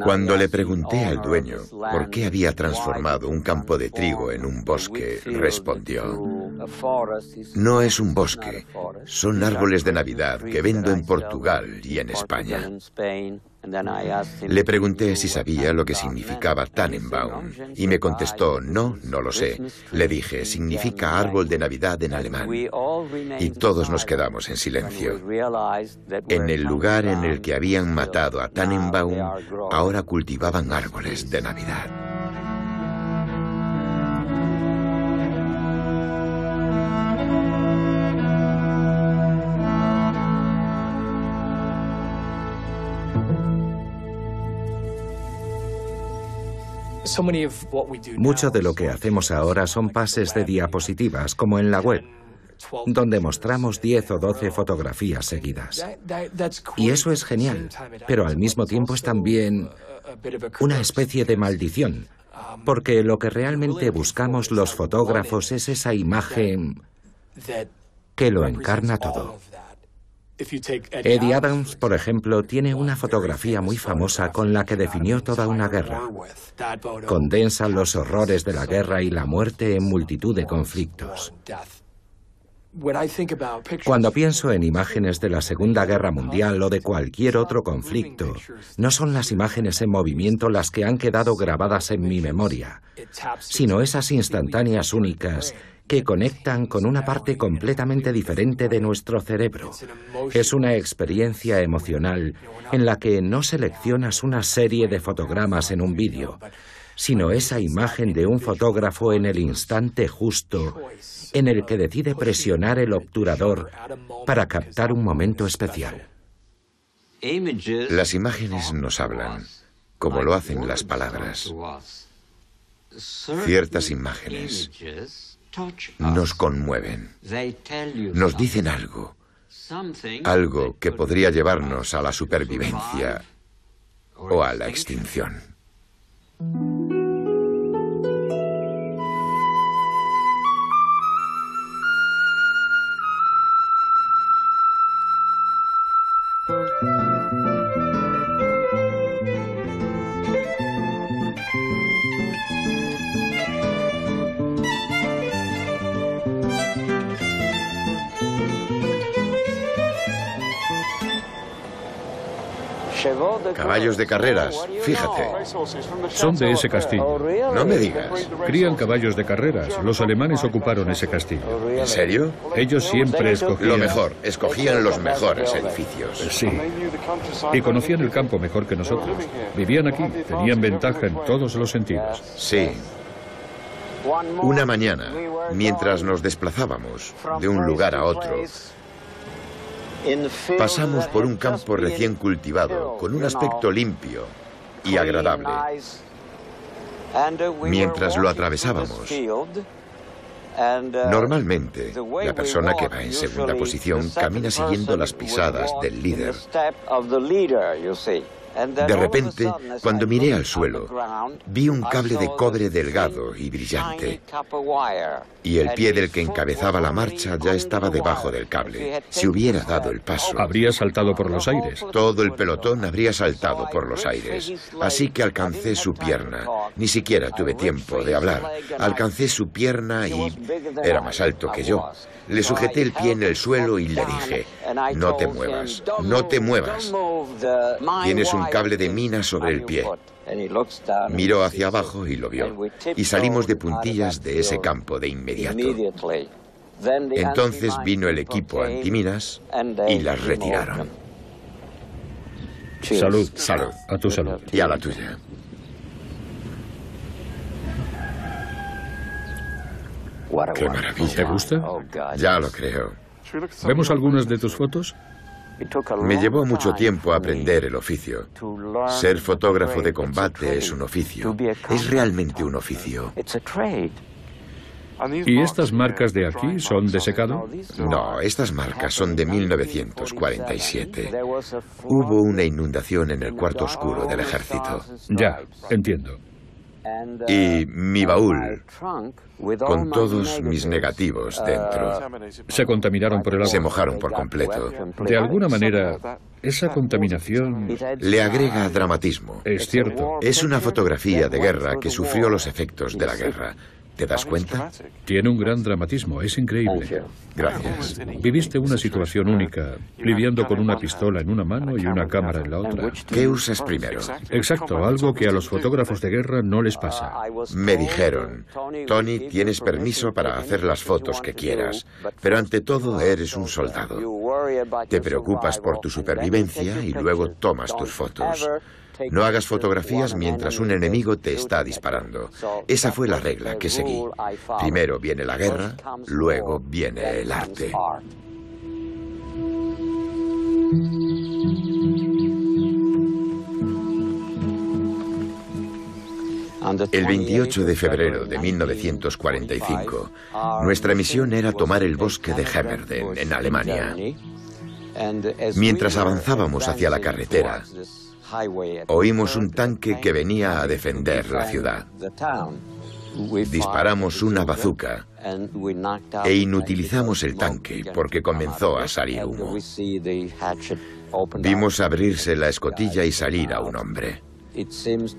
Cuando le pregunté al dueño por qué había transformado un campo de trigo en un bosque, respondió: no es un bosque, son árboles de Navidad que vendo en Portugal y en España. Le pregunté si sabía lo que significaba Tannenbaum y me contestó: no lo sé. Le dije: significa árbol de Navidad en alemán. Y todos nos quedamos en silencio. En el lugar en el que habían matado a Tannenbaum, ahora cultivaban árboles de Navidad. Mucho de lo que hacemos ahora son pases de diapositivas, como en la web, donde mostramos 10 o 12 fotografías seguidas. Y eso es genial, pero al mismo tiempo es también una especie de maldición, porque lo que realmente buscamos los fotógrafos es esa imagen que lo encarna todo. Eddie Adams, por ejemplo, tiene una fotografía muy famosa con la que definió toda una guerra. Condensa los horrores de la guerra y la muerte en multitud de conflictos. Cuando pienso en imágenes de la Segunda Guerra Mundial o de cualquier otro conflicto, no son las imágenes en movimiento las que han quedado grabadas en mi memoria, sino esas instantáneas únicas que conectan con una parte completamente diferente de nuestro cerebro. Es una experiencia emocional en la que no seleccionas una serie de fotogramas en un vídeo, sino esa imagen de un fotógrafo en el instante justo en el que decide presionar el obturador para captar un momento especial. Las imágenes nos hablan, como lo hacen las palabras. Ciertas imágenes nos conmueven, nos dicen algo que podría llevarnos a la supervivencia o a la extinción. Caballos de carreras, fíjate. Son de ese castillo. No me digas. Crían caballos de carreras. Los alemanes ocuparon ese castillo. ¿En serio? Ellos siempre escogían... Lo mejor, escogían los mejores edificios. Sí. Y conocían el campo mejor que nosotros. Vivían aquí, tenían ventaja en todos los sentidos. Sí. Una mañana, mientras nos desplazábamos de un lugar a otro, pasamos por un campo recién cultivado, con un aspecto limpio y agradable. Mientras lo atravesábamos, normalmente, la persona que va en segunda posición camina siguiendo las pisadas del líder. De repente, cuando miré al suelo, vi un cable de cobre delgado y brillante. Y el pie del que encabezaba la marcha ya estaba debajo del cable. Si hubiera dado el paso, habría saltado por los aires. Todo el pelotón habría saltado por los aires. Así que alcancé su pierna. Ni siquiera tuve tiempo de hablar. Alcancé su pierna y era más alto que yo. Le sujeté el pie en el suelo y le dije: no te muevas, no te muevas. Tienes un cable de mina sobre el pie. Miró hacia abajo y lo vio. Y salimos de puntillas de ese campo de inmediato. Entonces vino el equipo antiminas y las retiraron. Salud. Salud. A tu salud. Y a la tuya. ¡Qué maravilla! ¿Te gusta? Ya lo creo. ¿Vemos algunas de tus fotos? Me llevó mucho tiempo aprender el oficio. Ser fotógrafo de combate es un oficio. Es realmente un oficio. ¿Y estas marcas de aquí son de secado? No, estas marcas son de 1947. Hubo una inundación en el cuarto oscuro del ejército. Ya, entiendo. Y mi baúl, con todos mis negativos dentro, Se contaminaron por el agua. se mojaron por completo. De alguna manera, esa contaminación Le agrega dramatismo. es cierto. Es una fotografía de guerra que sufrió los efectos de la guerra. ¿Te das cuenta? Tiene un gran dramatismo, es increíble. Gracias. Viviste una situación única, lidiando con una pistola en una mano y una cámara en la otra. ¿Qué usas primero? Exacto, algo que a los fotógrafos de guerra no les pasa. Me dijeron, Tony, tienes permiso para hacer las fotos que quieras, pero ante todo eres un soldado. Te preocupas por tu supervivencia y luego tomas tus fotos. No hagas fotografías mientras un enemigo te está disparando. Esa fue la regla que seguí. Primero viene la guerra, luego viene el arte. El 28 de febrero de 1945, nuestra misión era tomar el bosque de Hemmerden, en Alemania. Mientras avanzábamos hacia la carretera, oímos un tanque que venía a defender la ciudad. Disparamos una bazuca e inutilizamos el tanque porque comenzó a salir humo. Vimos abrirse la escotilla y salir a un hombre.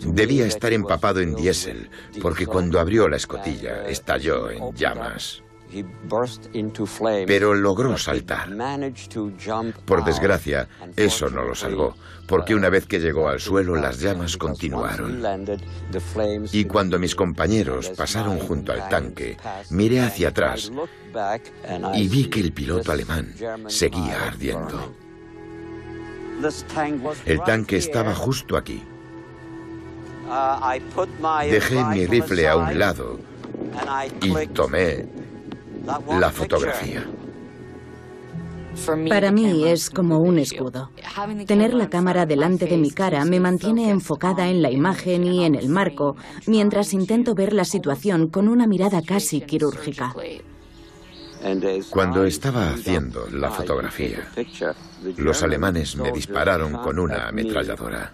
Debía estar empapado en diésel porque cuando abrió la escotilla estalló en llamas. Pero logró saltar. Por desgracia, eso no lo salvó, porque una vez que llegó al suelo, las llamas continuaron. Y cuando mis compañeros pasaron junto al tanque, miré hacia atrás y vi que el piloto alemán seguía ardiendo. El tanque estaba justo aquí. Dejé mi rifle a un lado y tomé la fotografía. Para mí es como un escudo. Tener la cámara delante de mi cara me mantiene enfocada en la imagen y en el marco, mientras intento ver la situación con una mirada casi quirúrgica. Cuando estaba haciendo la fotografía, los alemanes me dispararon con una ametralladora.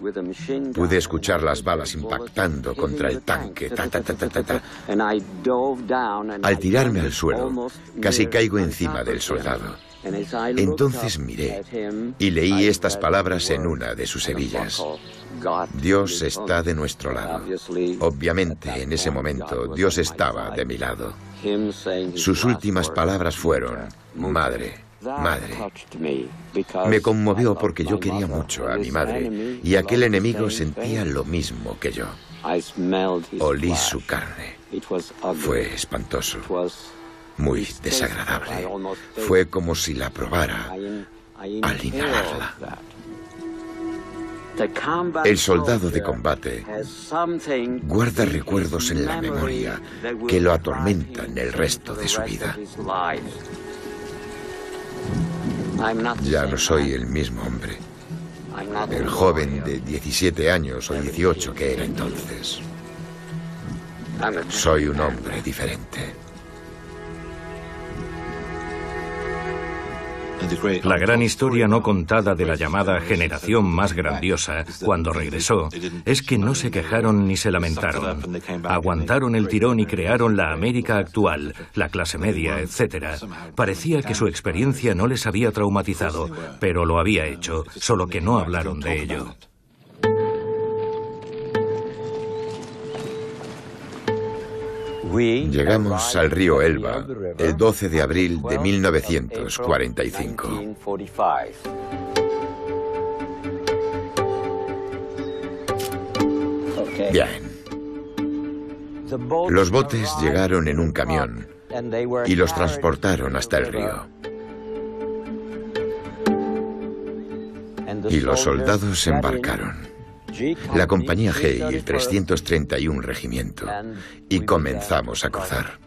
Pude escuchar las balas impactando contra el tanque. Ta, ta, ta, ta, ta, ta. Al tirarme al suelo, casi caigo encima del soldado. Entonces miré y leí estas palabras en una de sus hebillas. Dios está de nuestro lado. Obviamente, en ese momento, Dios estaba de mi lado. Sus últimas palabras fueron, Madre, Madre. Me conmovió porque yo quería mucho a mi madre y aquel enemigo sentía lo mismo que yo. Olí su carne. Fue espantoso. Muy desagradable. Fue como si la probara al inhalarla. El soldado de combate guarda recuerdos en la memoria que lo atormentan el resto de su vida. Ya no soy el mismo hombre, el joven de 17 años o 18 que era entonces. Soy un hombre diferente. La gran historia no contada de la llamada generación más grandiosa, cuando regresó, es que no se quejaron ni se lamentaron. Aguantaron el tirón y crearon la América actual, la clase media, etc. Parecía que su experiencia no les había traumatizado, pero lo había hecho, solo que no hablaron de ello. Llegamos al río Elba el 12 de abril de 1945. Bien. Los botes llegaron en un camión y los transportaron hasta el río. Y los soldados se embarcaron. La compañía G y el 331 Regimiento, y comenzamos a cruzar.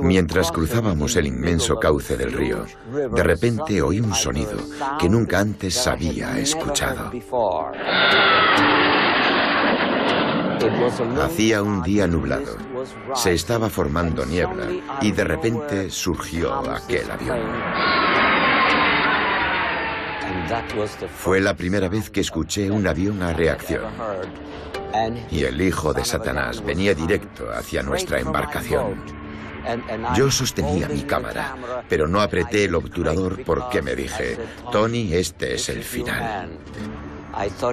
Mientras cruzábamos el inmenso cauce del río, de repente oí un sonido que nunca antes había escuchado. Hacía un día nublado, se estaba formando niebla y de repente surgió aquel avión. Fue la primera vez que escuché un avión a reacción. Y el hijo de Satanás venía directo hacia nuestra embarcación. Yo sostenía mi cámara, pero no apreté el obturador porque me dije, Tony, este es el final.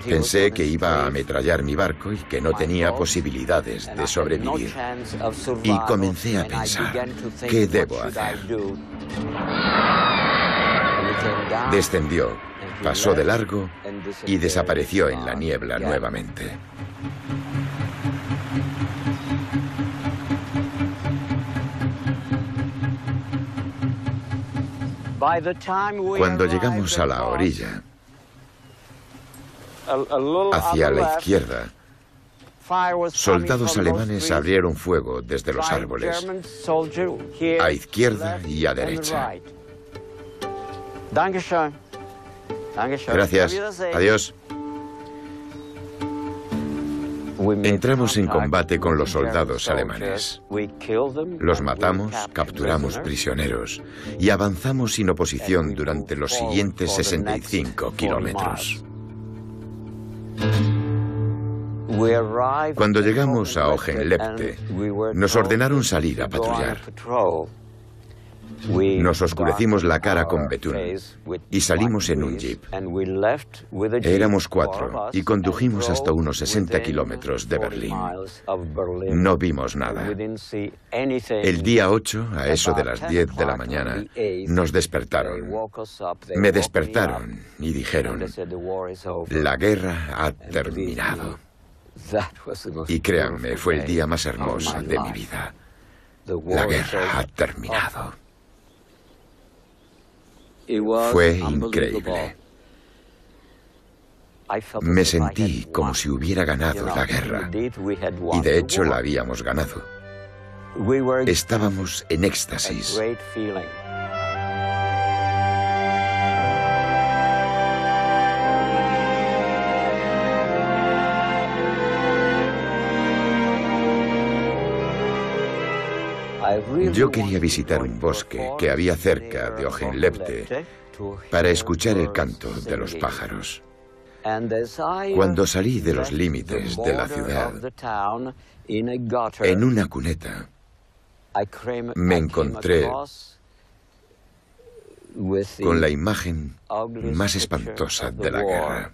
Pensé que iba a ametrallar mi barco y que no tenía posibilidades de sobrevivir. Y comencé a pensar, ¿qué debo hacer? Descendió, pasó de largo y desapareció en la niebla nuevamente. Cuando llegamos a la orilla, hacia la izquierda, soldados alemanes abrieron fuego desde los árboles, a izquierda y a derecha. Gracias. Adiós. Entramos en combate con los soldados alemanes. Los matamos, capturamos prisioneros y avanzamos sin oposición durante los siguientes 65 kilómetros. Cuando llegamos a Hohenlepte, nos ordenaron salir a patrullar. Nos oscurecimos la cara con betún y salimos en un jeep. Éramos 4 y condujimos hasta unos 60 kilómetros de Berlín. No vimos nada. El día 8, a eso de las 10 de la mañana, nos despertaron. Me despertaron y dijeron, la guerra ha terminado. Y créanme, fue el día más hermoso de mi vida. La guerra ha terminado. Fue increíble. Me sentí como si hubiera ganado la guerra. Y de hecho la habíamos ganado. Estábamos en éxtasis. Yo quería visitar un bosque que había cerca de Hohenlepte para escuchar el canto de los pájaros. Cuando salí de los límites de la ciudad, en una cuneta, me encontré con la imagen más espantosa de la guerra.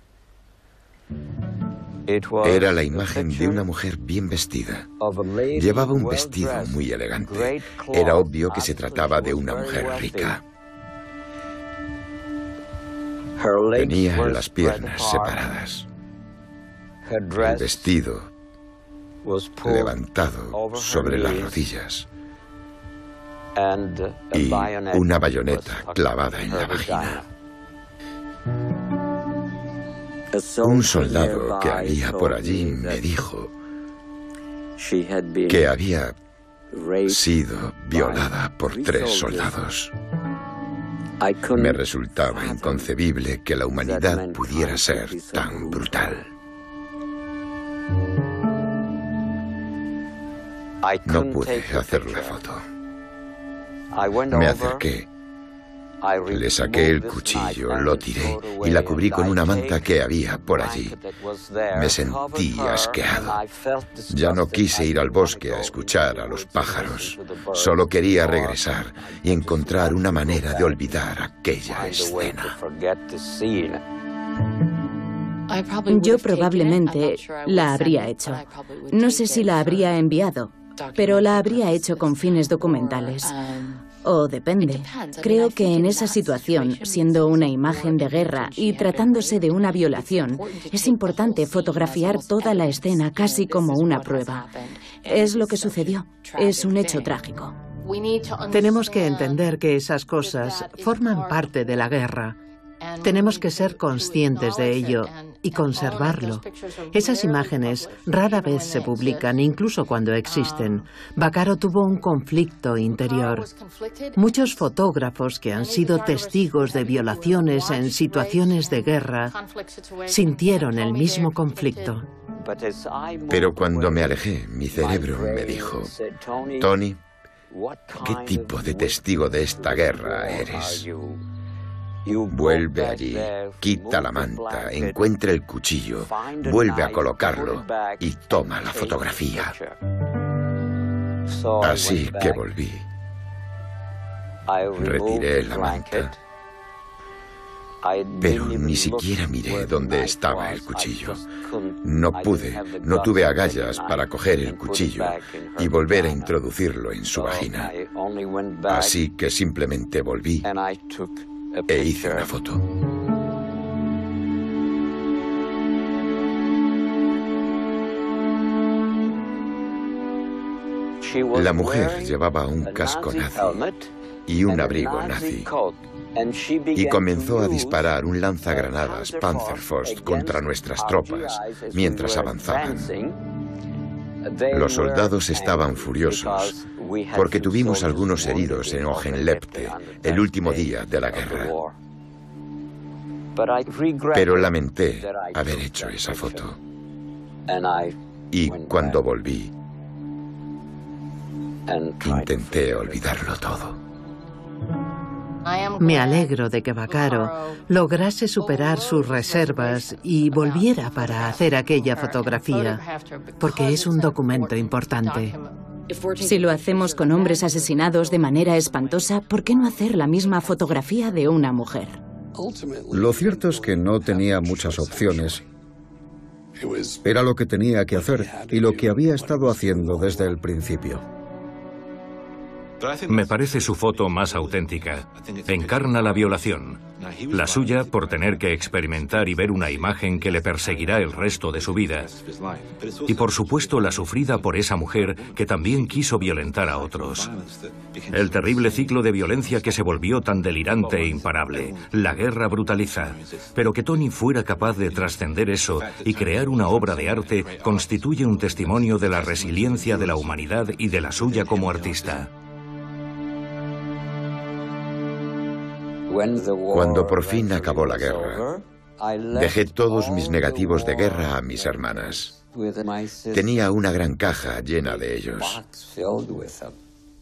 Era la imagen de una mujer bien vestida. Llevaba un vestido muy elegante. Era obvio que se trataba de una mujer rica. Tenía las piernas separadas. El vestido levantado sobre las rodillas. Y una bayoneta clavada en la vagina. Un soldado que había por allí me dijo que había sido violada por 3 soldados. Me resultaba inconcebible que la humanidad pudiera ser tan brutal. No pude hacer la foto. Me acerqué. Le saqué el cuchillo, lo tiré y la cubrí con una manta que había por allí. Me sentí asqueado. Ya no quise ir al bosque a escuchar a los pájaros. Solo quería regresar y encontrar una manera de olvidar aquella escena. Yo probablemente la habría hecho. No sé si la habría enviado, pero la habría hecho con fines documentales. O depende. Creo que en esa situación, siendo una imagen de guerra y tratándose de una violación, es importante fotografiar toda la escena casi como una prueba. Es lo que sucedió. Es un hecho trágico. Tenemos que entender que esas cosas forman parte de la guerra. Tenemos que ser conscientes de ello y conservarlo. Esas imágenes rara vez se publican, incluso cuando existen. Vaccaro tuvo un conflicto interior. Muchos fotógrafos que han sido testigos de violaciones en situaciones de guerra sintieron el mismo conflicto. Pero cuando me alejé, mi cerebro me dijo: Tony, ¿qué tipo de testigo de esta guerra eres? Vuelve allí, quita la manta, encuentra el cuchillo, vuelve a colocarlo y toma la fotografía. Así que volví. Retiré la manta, pero ni siquiera miré dónde estaba el cuchillo. No pude, no tuve agallas para coger el cuchillo y volver a introducirlo en su vagina. Así que simplemente volví e hice una foto. La mujer llevaba un casco nazi y un abrigo nazi y comenzó a disparar un lanzagranadas Panzerfaust contra nuestras tropas mientras avanzaban. Los soldados estaban furiosos porque tuvimos algunos heridos en Hohenlepte el último día de la guerra. Pero lamenté haber hecho esa foto. Y cuando volví, intenté olvidarlo todo. Me alegro de que Vaccaro lograse superar sus reservas y volviera para hacer aquella fotografía, porque es un documento importante. Si lo hacemos con hombres asesinados de manera espantosa, ¿por qué no hacer la misma fotografía de una mujer? Lo cierto es que no tenía muchas opciones. Era lo que tenía que hacer y lo que había estado haciendo desde el principio. Me parece su foto más auténtica. Encarna la violación. La suya por tener que experimentar y ver una imagen que le perseguirá el resto de su vida. Y por supuesto la sufrida por esa mujer que también quiso violentar a otros. El terrible ciclo de violencia que se volvió tan delirante e imparable. La guerra brutaliza. Pero que Tony fuera capaz de trascender eso y crear una obra de arte constituye un testimonio de la resiliencia de la humanidad y de la suya como artista. Cuando por fin acabó la guerra, dejé todos mis negativos de guerra a mis hermanas. Tenía una gran caja llena de ellos.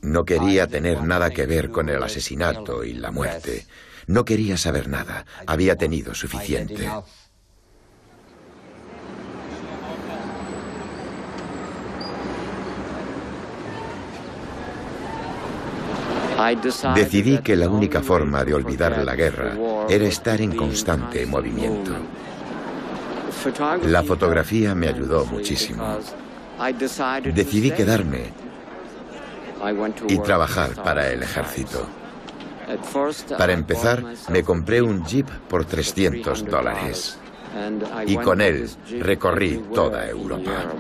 No quería tener nada que ver con el asesinato y la muerte. No quería saber nada. Había tenido suficiente. Decidí que la única forma de olvidar la guerra era estar en constante movimiento. La fotografía me ayudó muchísimo. Decidí quedarme y trabajar para el ejército. Para empezar, me compré un Jeep por $300 y con él recorrí toda Europa.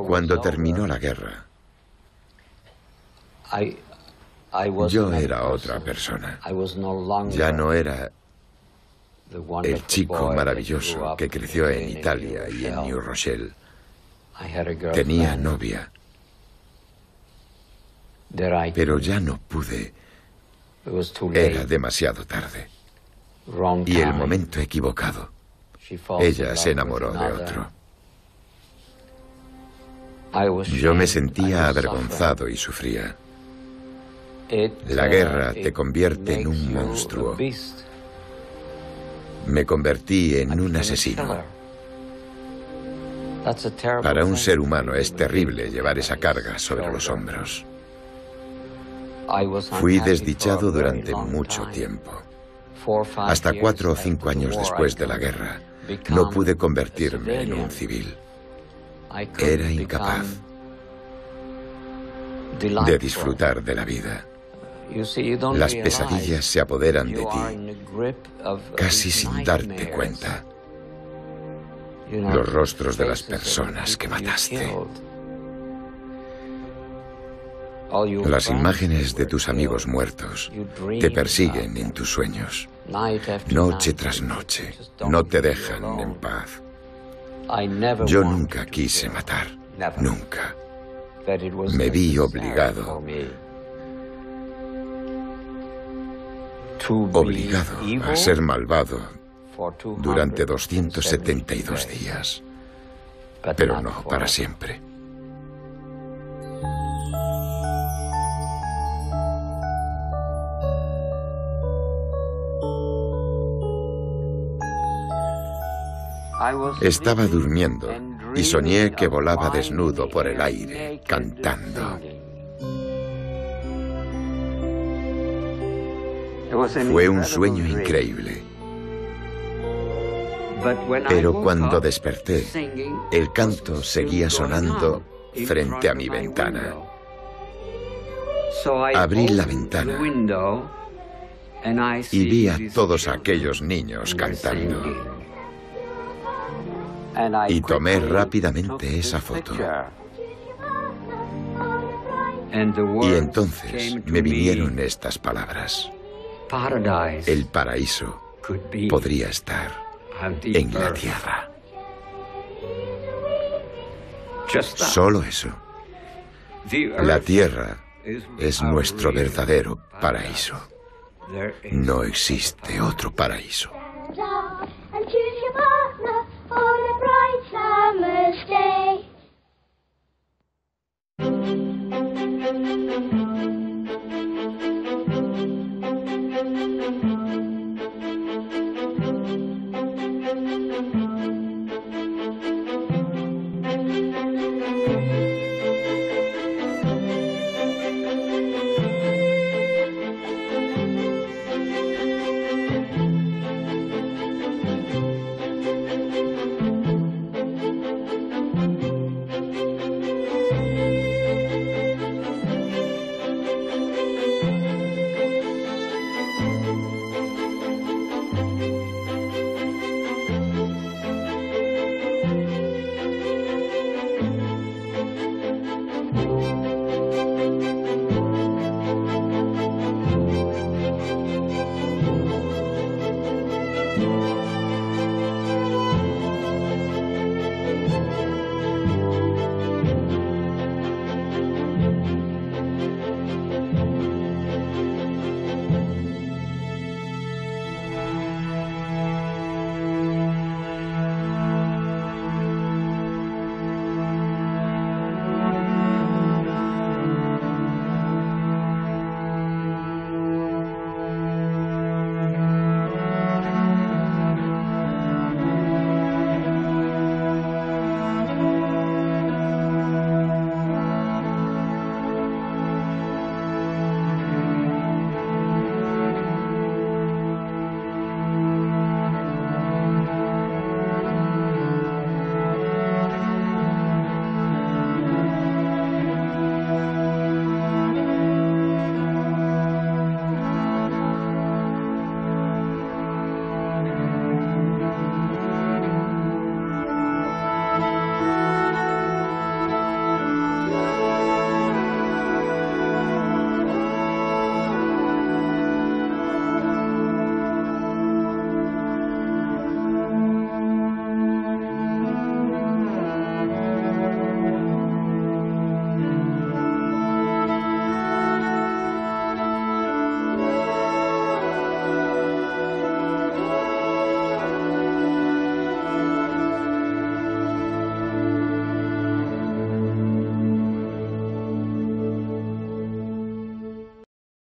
Cuando terminó la guerra, Yo era otra persona. Ya no era el chico maravilloso que creció en Italia y en New Rochelle. Tenía novia, pero ya no pude. Era demasiado tarde y el momento equivocado. Ella se enamoró de otro. Yo me sentía avergonzado y sufría. La guerra te convierte en un monstruo. Me convertí en un asesino. Para un ser humano es terrible llevar esa carga sobre los hombros. Fui desdichado durante mucho tiempo. Hasta 4 o 5 años después de la guerra, no pude convertirme en un civil. Era incapaz de disfrutar de la vida. Las pesadillas se apoderan de ti, casi sin darte cuenta. Los rostros de las personas que mataste. Las imágenes de tus amigos muertos te persiguen en tus sueños, noche tras noche, no te dejan en paz. Yo nunca quise matar, nunca. Me vi obligado a ser malvado durante 272 días, pero no para siempre. Estaba durmiendo y soñé que volaba desnudo por el aire, cantando. Fue un sueño increíble. Pero cuando desperté, el canto seguía sonando frente a mi ventana. Abrí la ventana y vi a todos aquellos niños cantando. Y tomé rápidamente esa foto. Y entonces me vinieron estas palabras. El paraíso podría estar en la tierra. Solo eso. La tierra es nuestro verdadero paraíso. No existe otro paraíso. And choose your partner on a bright summer's day.